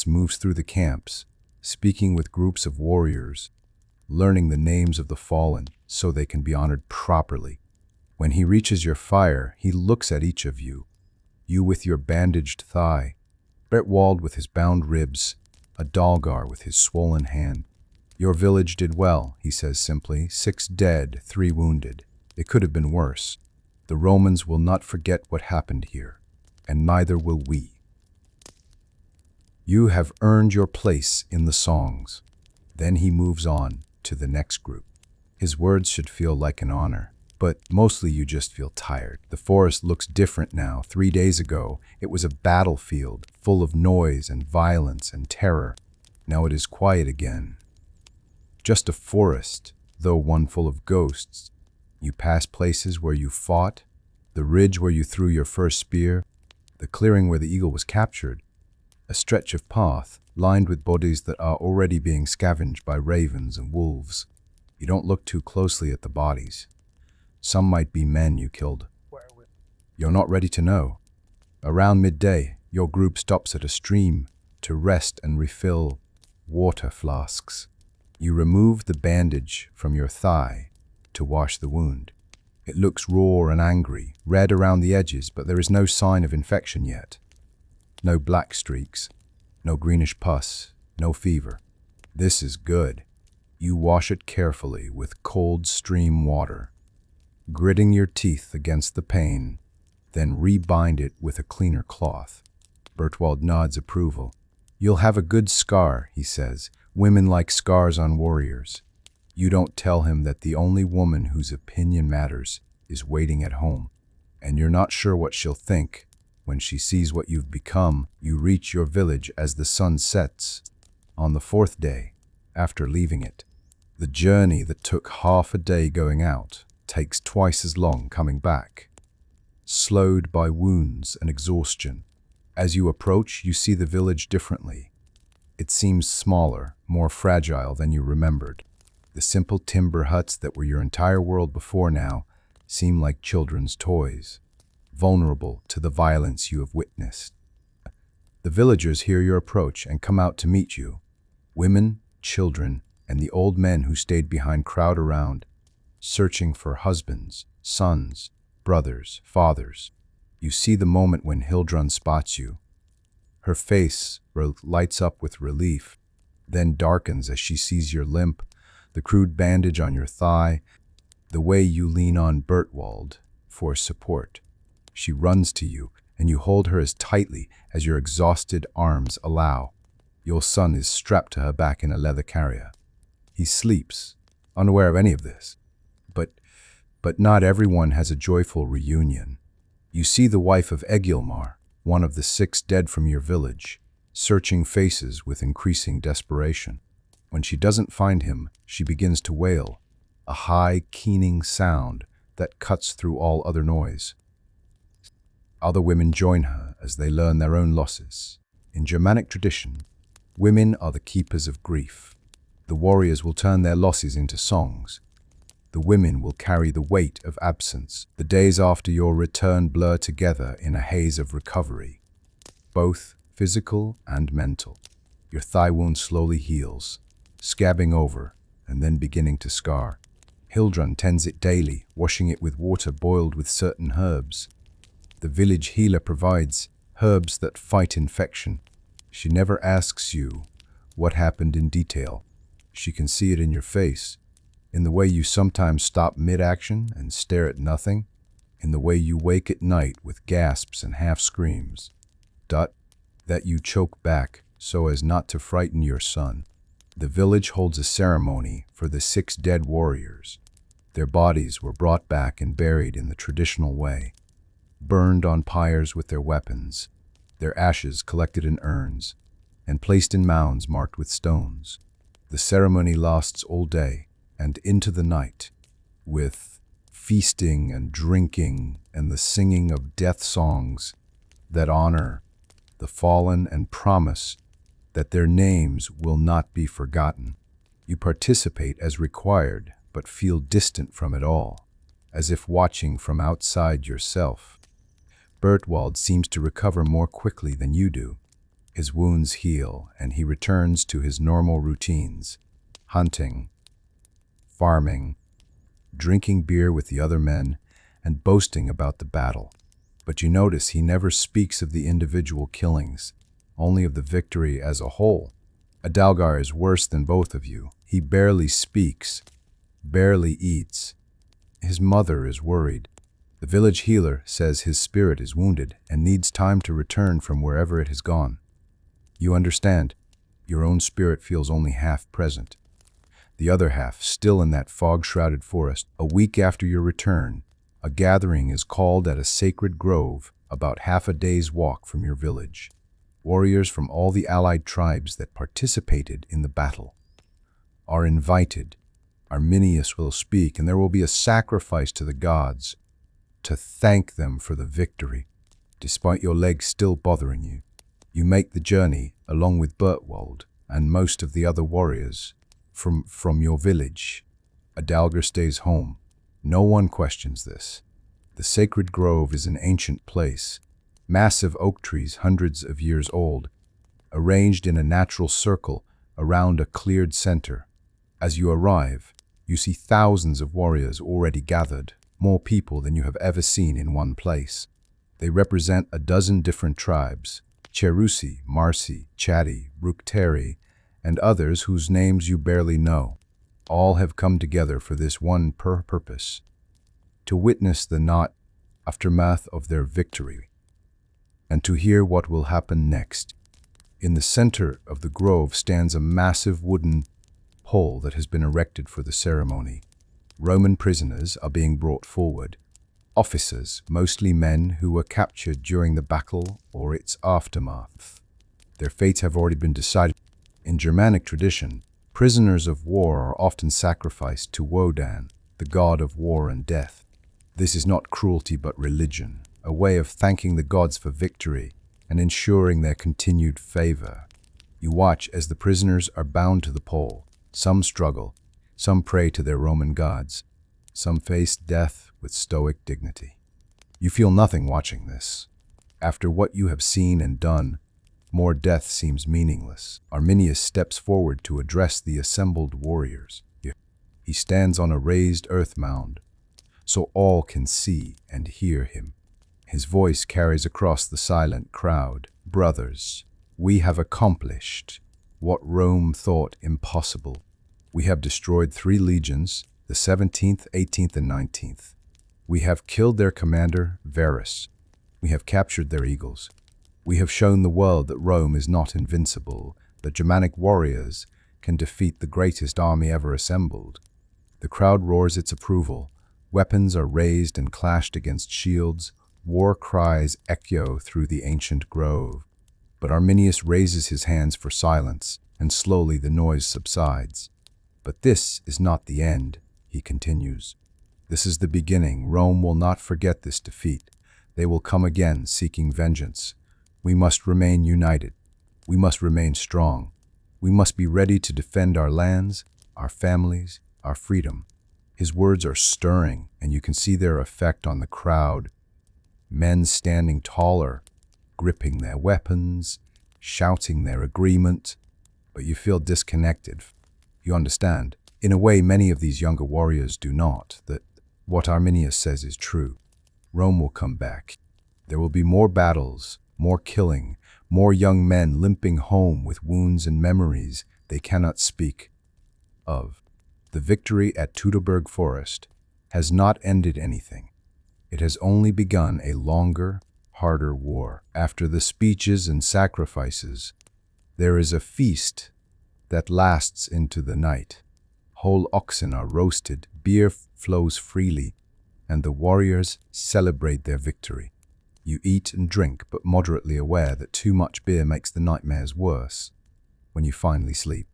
moves through the camps, speaking with groups of warriors, learning the names of the fallen so they can be honored properly. When he reaches your fire, he looks at each of you with your bandaged thigh, Bertwald with his bound ribs, Adalgar with his swollen hand. Your village did well, he says simply. 6 dead, 3 wounded. It could have been worse. The Romans will not forget what happened here, and neither will we. You have earned your place in the songs. Then he moves on to the next group. His words should feel like an honor, but mostly you just feel tired. The forest looks different now. 3 days ago, it was a battlefield full of noise and violence and terror. Now it is quiet again. Just a forest, though one full of ghosts. You pass places where you fought, the ridge where you threw your first spear, the clearing where the eagle was captured, a stretch of path lined with bodies that are already being scavenged by ravens and wolves. You don't look too closely at the bodies. Some might be men you killed. You're not ready to know. Around midday, your group stops at a stream to rest and refill water flasks. You remove the bandage from your thigh to wash the wound. It looks raw and angry, red around the edges, but there is no sign of infection yet. No black streaks, no greenish pus, no fever. This is good. You wash it carefully with cold stream water, gritting your teeth against the pain, then rebind it with a cleaner cloth. Bertwald nods approval. You'll have a good scar, he says. Women like scars on warriors. You don't tell him that the only woman whose opinion matters is waiting at home, and you're not sure what she'll think when she sees what you've become. You reach your village as the sun sets on the 4th day after leaving it. The journey that took half a day going out takes twice as long coming back, slowed by wounds and exhaustion. As you approach, you see the village differently. It seems smaller, more fragile than you remembered. The simple timber huts that were your entire world before now seem like children's toys, vulnerable to the violence you have witnessed. The villagers hear your approach and come out to meet you. Women, children, and the old men who stayed behind crowd around, searching for husbands, sons, brothers, fathers. You see the moment when Hildrun spots you. Her face lights up with relief, then darkens as she sees your limp, the crude bandage on your thigh, the way you lean on Bertwald for support. She runs to you, and you hold her as tightly as your exhausted arms allow. Your son is strapped to her back in a leather carrier. He sleeps, unaware of any of this. But not everyone has a joyful reunion. You see the wife of Egilmar, one of the 6 dead from your village, searching faces with increasing desperation. When she doesn't find him, she begins to wail, a high, keening sound that cuts through all other noise. Other women join her as they learn their own losses. In Germanic tradition, women are the keepers of grief. The warriors will turn their losses into songs. The women will carry the weight of absence. The days after your return blur together in a haze of recovery, both physical and mental. Your thigh wound slowly heals, scabbing over and then beginning to scar. Hildrun tends it daily, washing it with water boiled with certain herbs. The village healer provides herbs that fight infection. She never asks you what happened in detail. She can see it in your face, in the way you sometimes stop mid-action and stare at nothing, in the way you wake at night with gasps and half-screams. That you choke back so as not to frighten your son. The village holds a ceremony for the 6 dead warriors. Their bodies were brought back and buried in the traditional way, burned on pyres with their weapons, their ashes collected in urns, and placed in mounds marked with stones. The ceremony lasts all day and into the night, with feasting and drinking and the singing of death songs that honor the fallen and promise that their names will not be forgotten. You participate as required, but feel distant from it all, as if watching from outside yourself. Bertwald seems to recover more quickly than you do. His wounds heal, and he returns to his normal routines: hunting, farming, drinking beer with the other men, and boasting about the battle. But you notice he never speaks of the individual killings, only of the victory as a whole. Adalgar is worse than both of you. He barely speaks, barely eats. His mother is worried. The village healer says his spirit is wounded and needs time to return from wherever it has gone. You understand. Your own spirit feels only half present. The other half still in that fog-shrouded forest. A week after your return, a gathering is called at a sacred grove about half a day's walk from your village. Warriors from all the allied tribes that participated in the battle are invited. Arminius will speak, and there will be a sacrifice to the gods to thank them for the victory. Despite your legs still bothering you, you make the journey along with Bertwald and most of the other warriors from your village. Adalgar stays home. No one questions this. The sacred grove is an ancient place. Massive oak trees, hundreds of years old, arranged in a natural circle around a cleared center. As you arrive, you see thousands of warriors already gathered, more people than you have ever seen in one place. They represent a dozen different tribes: Cherusi, Marsi, Chadi, Rukteri, and others whose names you barely know. All have come together for this one purpose: to witness the aftermath of their victory, and to hear what will happen next. In the center of the grove stands a massive wooden pole that has been erected for the ceremony. Roman prisoners are being brought forward. Officers, mostly men who were captured during the battle or its aftermath. Their fates have already been decided. In Germanic tradition, prisoners of war are often sacrificed to Wodan, the god of war and death. This is not cruelty but religion, a way of thanking the gods for victory and ensuring their continued favor. You watch as the prisoners are bound to the pole. Some struggle, some pray to their Roman gods, some face death with stoic dignity. You feel nothing watching this. After what you have seen and done, more death seems meaningless. Arminius steps forward to address the assembled warriors. He stands on a raised earth mound, so all can see and hear him. His voice carries across the silent crowd. Brothers, we have accomplished what Rome thought impossible. We have destroyed 3 legions, the 17th, 18th, and 19th. We have killed their commander, Varus. We have captured their eagles. We have shown the world that Rome is not invincible, that Germanic warriors can defeat the greatest army ever assembled. The crowd roars its approval. Weapons are raised and clashed against shields. War cries echo through the ancient grove. But Arminius raises his hands for silence, and slowly the noise subsides. But this is not the end, he continues. This is the beginning. Rome will not forget this defeat. They will come again, seeking vengeance. We must remain united. We must remain strong. We must be ready to defend our lands, our families, our freedom. His words are stirring, and you can see their effect on the crowd. Men standing taller, gripping their weapons, shouting their agreement, but you feel disconnected. You understand, in a way many of these younger warriors do not, that what Arminius says is true. Rome will come back. There will be more battles, more killing, more young men limping home with wounds and memories they cannot speak of. The victory at Teutoburg Forest has not ended anything. It has only begun a longer, harder war. After the speeches and sacrifices, there is a feast that lasts into the night. Whole oxen are roasted, beer flows freely, and the warriors celebrate their victory. You eat and drink, but moderately aware that too much beer makes the nightmares worse. When you finally sleep,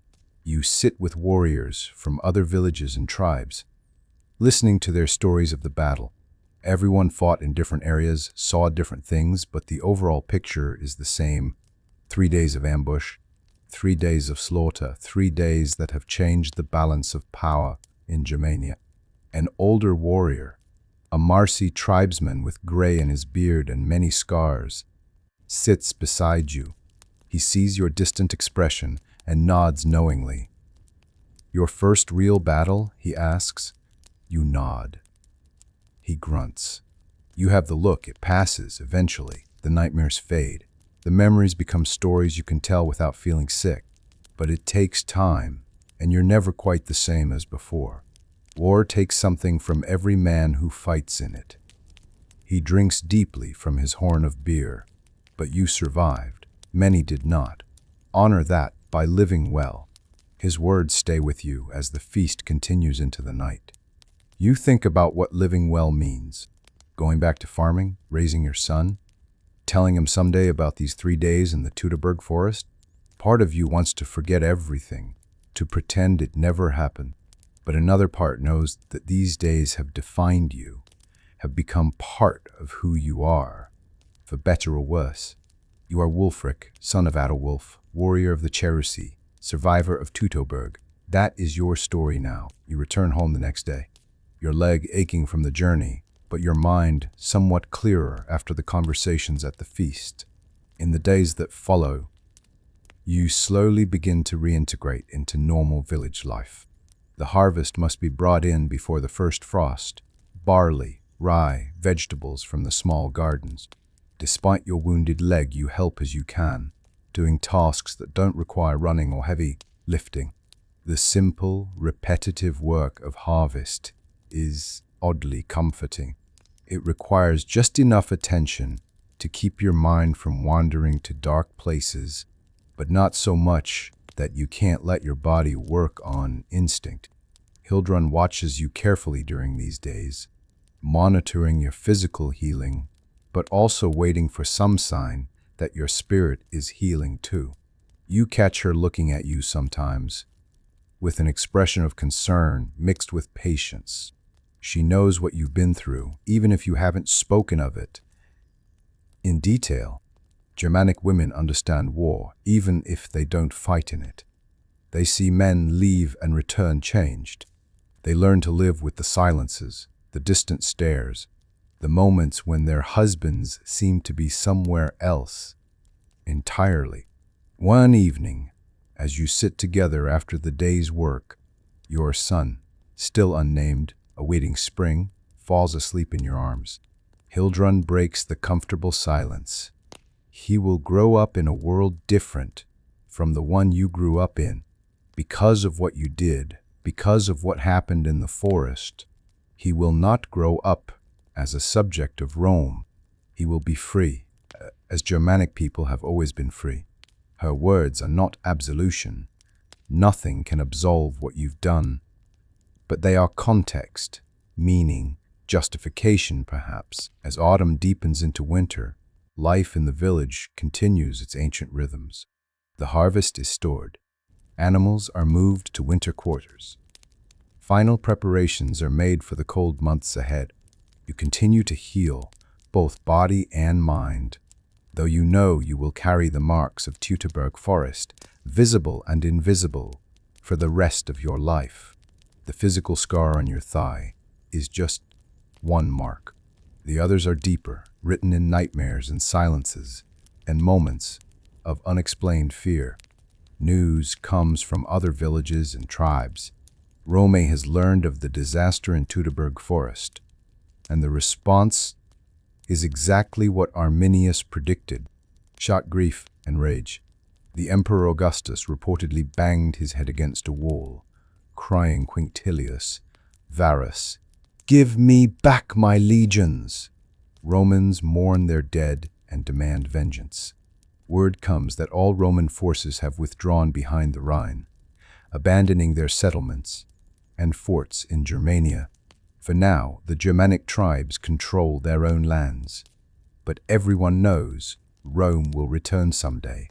you sit with warriors from other villages and tribes, listening to their stories of the battle. Everyone fought in different areas, saw different things, but the overall picture is the same. 3 days of ambush, 3 days of slaughter, 3 days that have changed the balance of power in Germania. An older warrior, a Marsi tribesman with gray in his beard and many scars, sits beside you. He sees your distant expression and nods knowingly. Your first real battle, he asks. You nod. He grunts. You have the look, it passes, eventually. The nightmares fade. The memories become stories you can tell without feeling sick. But it takes time, and you're never quite the same as before. War takes something from every man who fights in it. He drinks deeply from his horn of beer. But you survived. Many did not. Honor that by living well. His words stay with you as the feast continues into the night. You think about what living well means. Going back to farming, raising your son, telling him someday about these 3 days in the Teutoburg Forest. Part of you wants to forget everything, to pretend it never happened. But another part knows that these days have defined you, have become part of who you are. For better or worse, you are Wulfric, son of Adalwulf, warrior of the Cherusci, survivor of Teutoburg. That is your story now. You return home the next day, your leg aching from the journey, but your mind somewhat clearer after the conversations at the feast. In the days that follow, you slowly begin to reintegrate into normal village life. The harvest must be brought in before the first frost. Barley, rye, vegetables from the small gardens. Despite your wounded leg, you help as you can, doing tasks that don't require running or heavy lifting. The simple, repetitive work of harvest is oddly comforting. It requires just enough attention to keep your mind from wandering to dark places, but not so much that you can't let your body work on instinct. Hildrun watches you carefully during these days, monitoring your physical healing, but also waiting for some sign that your spirit is healing too. You catch her looking at you sometimes, with an expression of concern mixed with patience. She knows what you've been through, even if you haven't spoken of it in detail. Germanic women understand war, even if they don't fight in it. They see men leave and return changed. They learn to live with the silences, the distant stares, the moments when their husbands seem to be somewhere else entirely. One evening, as you sit together after the day's work, your son, still unnamed, awaiting spring, falls asleep in your arms. Hildrun breaks the comfortable silence. He will grow up in a world different from the one you grew up in. Because of what you did, because of what happened in the forest, he will not grow up as a subject of Rome. He He will be free, as Germanic people have always been free. Her words are not absolution. Nothing can absolve what you've done. But they are context, meaning, justification perhaps. As autumn deepens into winter, life in the village continues its ancient rhythms. The harvest is stored. Animals are moved to winter quarters. Final preparations are made for the cold months ahead. You continue to heal, both body and mind, though you know you will carry the marks of Teutoburg Forest, visible and invisible, for the rest of your life. The physical scar on your thigh is just one mark. The others are deeper, written in nightmares and silences, and moments of unexplained fear. News comes from other villages and tribes. Rome has learned of the disaster in Teutoburg Forest, and the response is exactly what Arminius predicted: shock, grief, and rage. The Emperor Augustus reportedly banged his head against a wall, crying Quintilius, Varus, "Give me back my legions!" Romans mourn their dead and demand vengeance. Word comes that all Roman forces have withdrawn behind the Rhine, abandoning their settlements and forts in Germania. For now, the Germanic tribes control their own lands. But everyone knows Rome will return someday.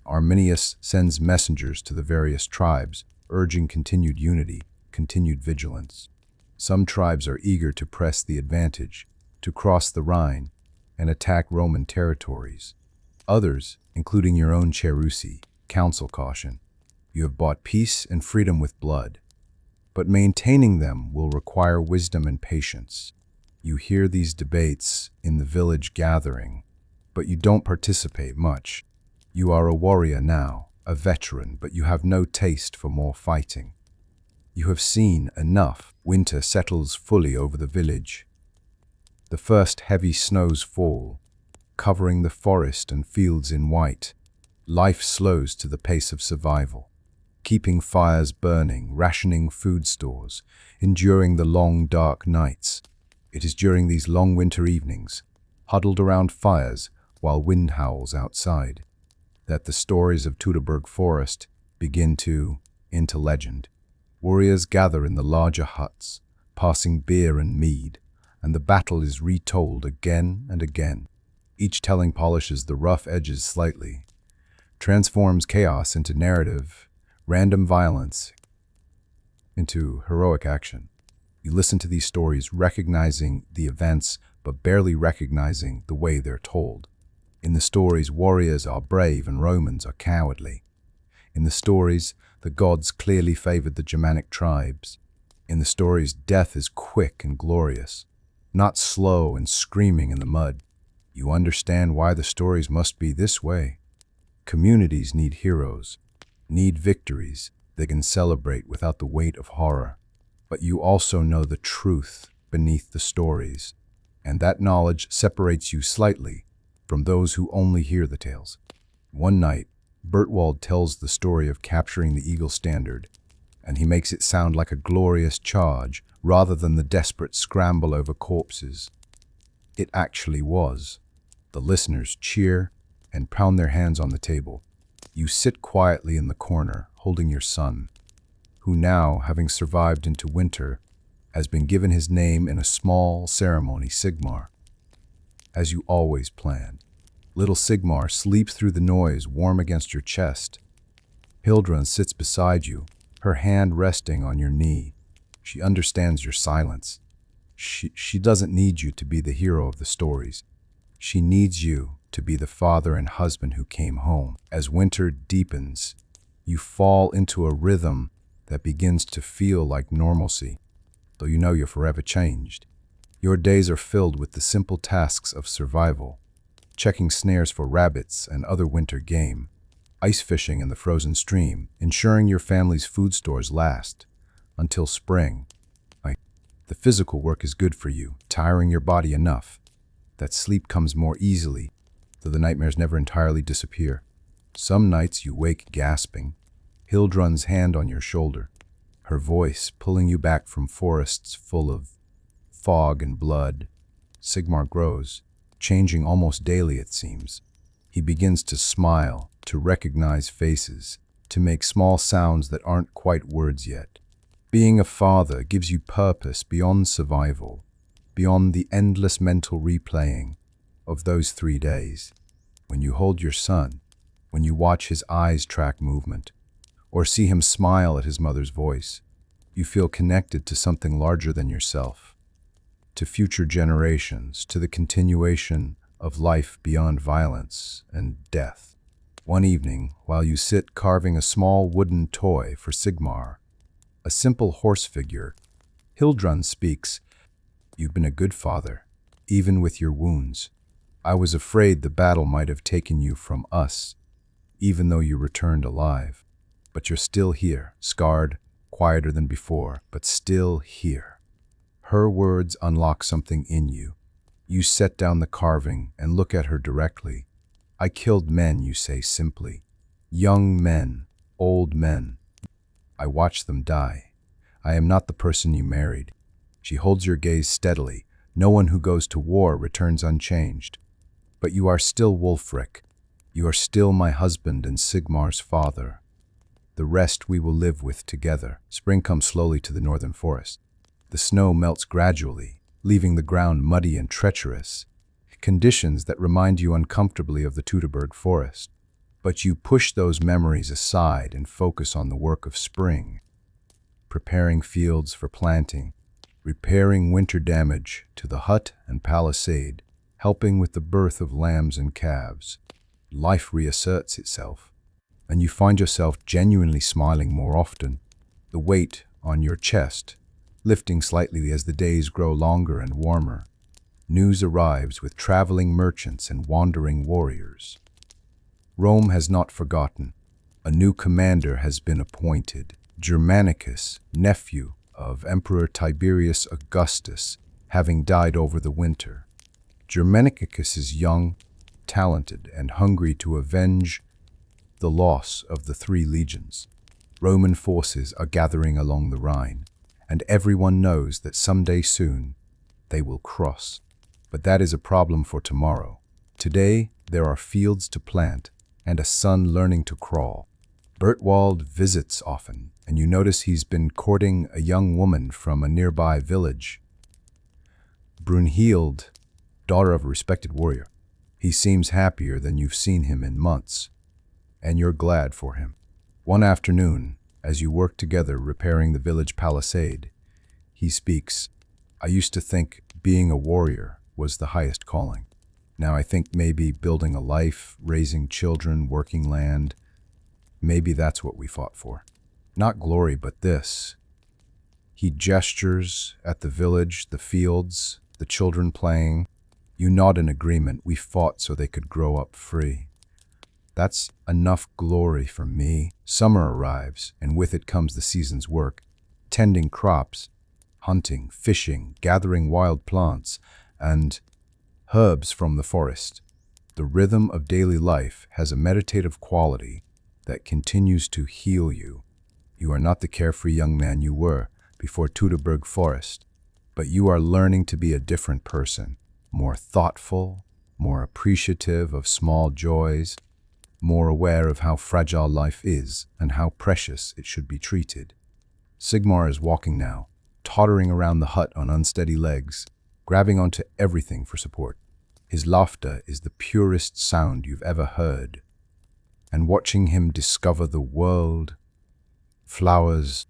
Arminius sends messengers to the various tribes, urging continued unity, continued vigilance. Some tribes are eager to press the advantage, to cross the Rhine and attack Roman territories. Others, including your own Cherusi, counsel caution. You have bought peace and freedom with blood, but maintaining them will require wisdom and patience. You hear these debates in the village gathering, but you don't participate much. You are a warrior now, a veteran, but you have no taste for more fighting. You have seen enough. Winter settles fully over the village. The first heavy snows fall, covering the forest and fields in white. Life slows to the pace of survival, keeping fires burning, rationing food stores, enduring the long, dark nights. It is during these long winter evenings, huddled around fires while wind howls outside, that the stories of Teutoburg Forest begin to into legend. Warriors gather in the larger huts, passing beer and mead, and the battle is retold again and again. Each telling polishes the rough edges slightly, transforms chaos into narrative, random violence into heroic action. You listen to these stories recognizing the events, but barely recognizing the way they're told. In the stories, warriors are brave and Romans are cowardly. In the stories, the gods clearly favored the Germanic tribes. In the stories, death is quick and glorious, not slow and screaming in the mud. You understand why the stories must be this way. Communities need heroes, need victories they can celebrate without the weight of horror. But you also know the truth beneath the stories, and that knowledge separates you slightly from those who only hear the tales. One night, Bertwald tells the story of capturing the Eagle Standard, and he makes it sound like a glorious charge rather than the desperate scramble over corpses. It actually was. The listeners cheer and pound their hands on the table. You sit quietly in the corner, holding your son, who now, having survived into winter, has been given his name in a small ceremony, Sigmar. As you always planned, little Sigmar sleeps through the noise, warm against your chest. Hildrun sits beside you, her hand resting on your knee. She understands your silence. She doesn't need you to be the hero of the stories. She needs you to be the father and husband who came home. As winter deepens, you fall into a rhythm that begins to feel like normalcy, though you know you're forever changed. Your days are filled with the simple tasks of survival, checking snares for rabbits and other winter game, ice fishing in the frozen stream, ensuring your family's food stores last until spring. The physical work is good for you, tiring your body enough that sleep comes more easily, though the nightmares never entirely disappear. Some nights you wake gasping, Hildrun's hand on your shoulder, her voice pulling you back from forests full of fog and blood. Sigmar grows, changing almost daily it seems. He begins to smile, to recognize faces, to make small sounds that aren't quite words yet. Being a father gives you purpose beyond survival, beyond the endless mental replaying of those 3 days. When you hold your son, when you watch his eyes track movement, or see him smile at his mother's voice, you feel connected to something larger than yourself, to future generations, to the continuation of life beyond violence and death. One evening, while you sit carving a small wooden toy for Sigmar, a simple horse figure, Hildrun speaks, "You've been a good father, even with your wounds. I was afraid the battle might have taken you from us, even though you returned alive. But you're still here, scarred, quieter than before, but still here." Her words unlock something in you. You set down the carving and look at her directly. "I killed men," you say simply. "Young men, old men. I watched them die. I am not the person you married." She holds your gaze steadily. No one who goes to war returns unchanged. But you are still Wulfric. You are still my husband and Sigmar's father. The rest we will live with together. Spring comes slowly to the northern forest. The snow melts gradually, leaving the ground muddy and treacherous, conditions that remind you uncomfortably of the Teutoburg forest. But you push those memories aside and focus on the work of spring, preparing fields for planting, repairing winter damage to the hut and palisade, helping with the birth of lambs and calves. Life reasserts itself, and you find yourself genuinely smiling more often, the weight on your chest lifting slightly as the days grow longer and warmer. News arrives with traveling merchants and wandering warriors. Rome has not forgotten. A new commander has been appointed. Germanicus, nephew of Emperor Tiberius Augustus, having died over the winter. Germanicus is young, talented, and hungry to avenge the loss of the 3 legions. Roman forces are gathering along the Rhine, and everyone knows that someday soon they will cross. But that is a problem for tomorrow. Today, there are fields to plant and a son learning to crawl. Bertwald visits often, and you notice he's been courting a young woman from a nearby village. Brunhild, daughter of a respected warrior. He seems happier than you've seen him in months, and you're glad for him. One afternoon, as you work together repairing the village palisade, he speaks, "I used to think being a warrior was the highest calling. Now I think maybe building a life, raising children, working land, maybe that's what we fought for. Not glory, but this." He gestures at the village, the fields, the children playing. You nod in agreement. "We fought so they could grow up free. That's enough glory for me." Summer arrives, and with it comes the season's work, tending crops, hunting, fishing, gathering wild plants, and herbs from the forest. The rhythm of daily life has a meditative quality that continues to heal you. You are not the carefree young man you were before Teutoburg Forest, but you are learning to be a different person, more thoughtful, more appreciative of small joys, more aware of how fragile life is and how precious it should be treated. Sigmar is walking now, tottering around the hut on unsteady legs, grabbing onto everything for support. His laughter is the purest sound you've ever heard. And watching him discover the world, flowers,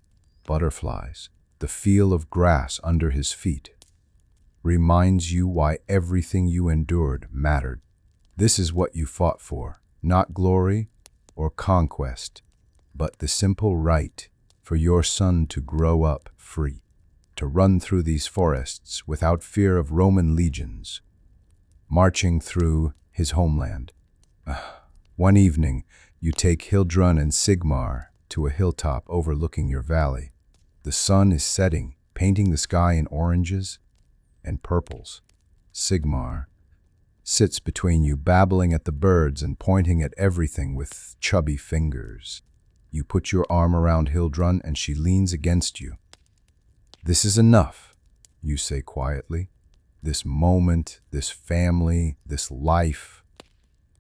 butterflies, the feel of grass under his feet, reminds you why everything you endured mattered. This is what you fought for. Not glory or conquest, but the simple right for your son to grow up free, to run through these forests without fear of Roman legions, marching through his homeland. One evening, you take Hildrun and Sigmar to a hilltop overlooking your valley. The sun is setting, painting the sky in oranges and purples. Sigmar sits between you, babbling at the birds and pointing at everything with chubby fingers. You put your arm around Hildrun and she leans against you. "This is enough," you say quietly. this moment, this family, this life.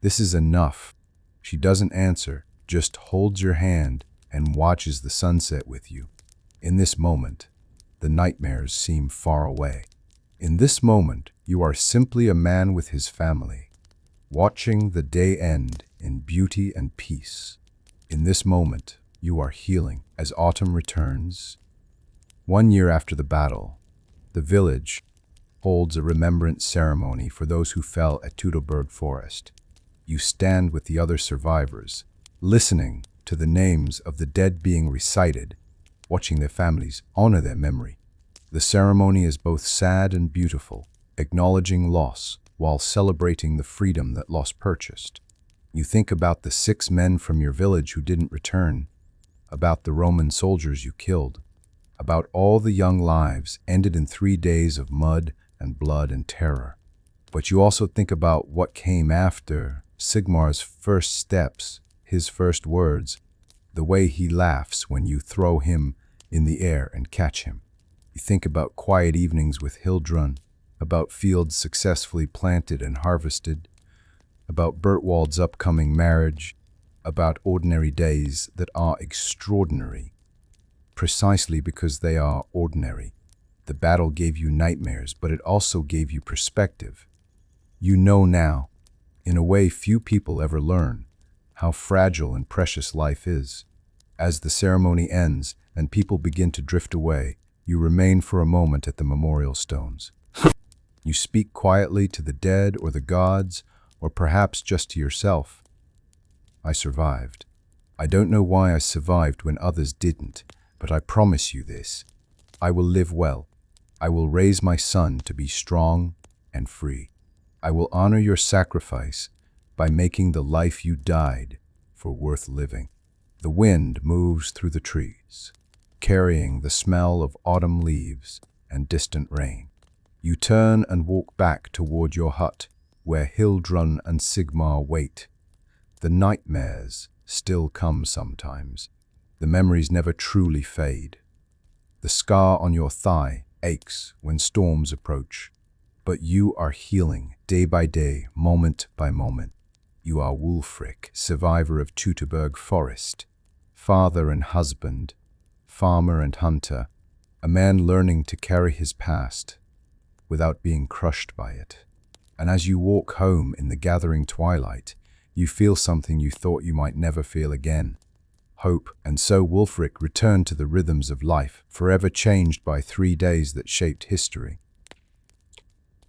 This is enough. She doesn't answer, just holds your hand and watches the sunset with you. In this moment, the nightmares seem far away. In this moment, you are simply a man with his family, watching the day end in beauty and peace. In this moment, you are healing as autumn returns. 1 year after the battle, the village holds a remembrance ceremony for those who fell at Teutoburg Forest. You stand with the other survivors, listening to the names of the dead being recited, watching their families honor their memory. The ceremony is both sad and beautiful, acknowledging loss while celebrating the freedom that loss purchased. You think about the 6 men from your village who didn't return, about the Roman soldiers you killed, about all the young lives ended in 3 days of mud and blood and terror. But you also think about what came after Sigmar's first steps, his first words, the way he laughs when you throw him in the air and catch him. You think about quiet evenings with Hildrun, about fields successfully planted and harvested, about Bertwald's upcoming marriage, about ordinary days that are extraordinary. Precisely because they are ordinary, the battle gave you nightmares, but it also gave you perspective. You know now, in a way few people ever learn, how fragile and precious life is. As the ceremony ends and people begin to drift away, you remain for a moment at the memorial stones. You speak quietly to the dead or the gods, or perhaps just to yourself. I survived. I don't know why I survived when others didn't, but I promise you this. I will live well. I will raise my son to be strong and free. I will honor your sacrifice by making the life you died for worth living. The wind moves through the trees, carrying the smell of autumn leaves and distant rain. You turn and walk back toward your hut, where Hildrun and Sigmar wait. The nightmares still come sometimes. The memories never truly fade. The scar on your thigh aches when storms approach, but you are healing day by day, moment by moment. You are Wulfric, survivor of Teutoburg Forest, father and husband, farmer and hunter, a man learning to carry his past without being crushed by it. And as you walk home in the gathering twilight, you feel something you thought you might never feel again. Hope. And so Wulfric returned to the rhythms of life, forever changed by 3 days that shaped history.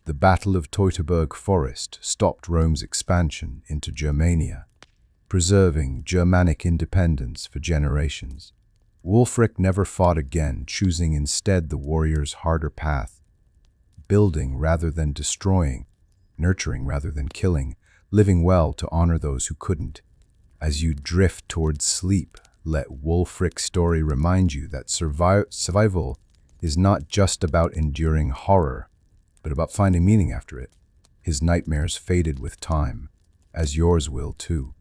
The Battle of Teutoburg Forest stopped Rome's expansion into Germania, preserving Germanic independence for generations. Wulfric never fought again, choosing instead the warrior's harder path, building rather than destroying, nurturing rather than killing, living well to honor those who couldn't. As you drift towards sleep, let Wulfric's story remind you that survival is not just about enduring horror, but about finding meaning after it. His nightmares faded with time, as yours will too.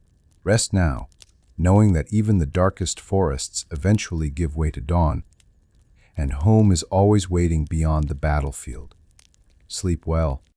Rest now, knowing that even the darkest forests eventually give way to dawn, and home is always waiting beyond the battlefield. Sleep well.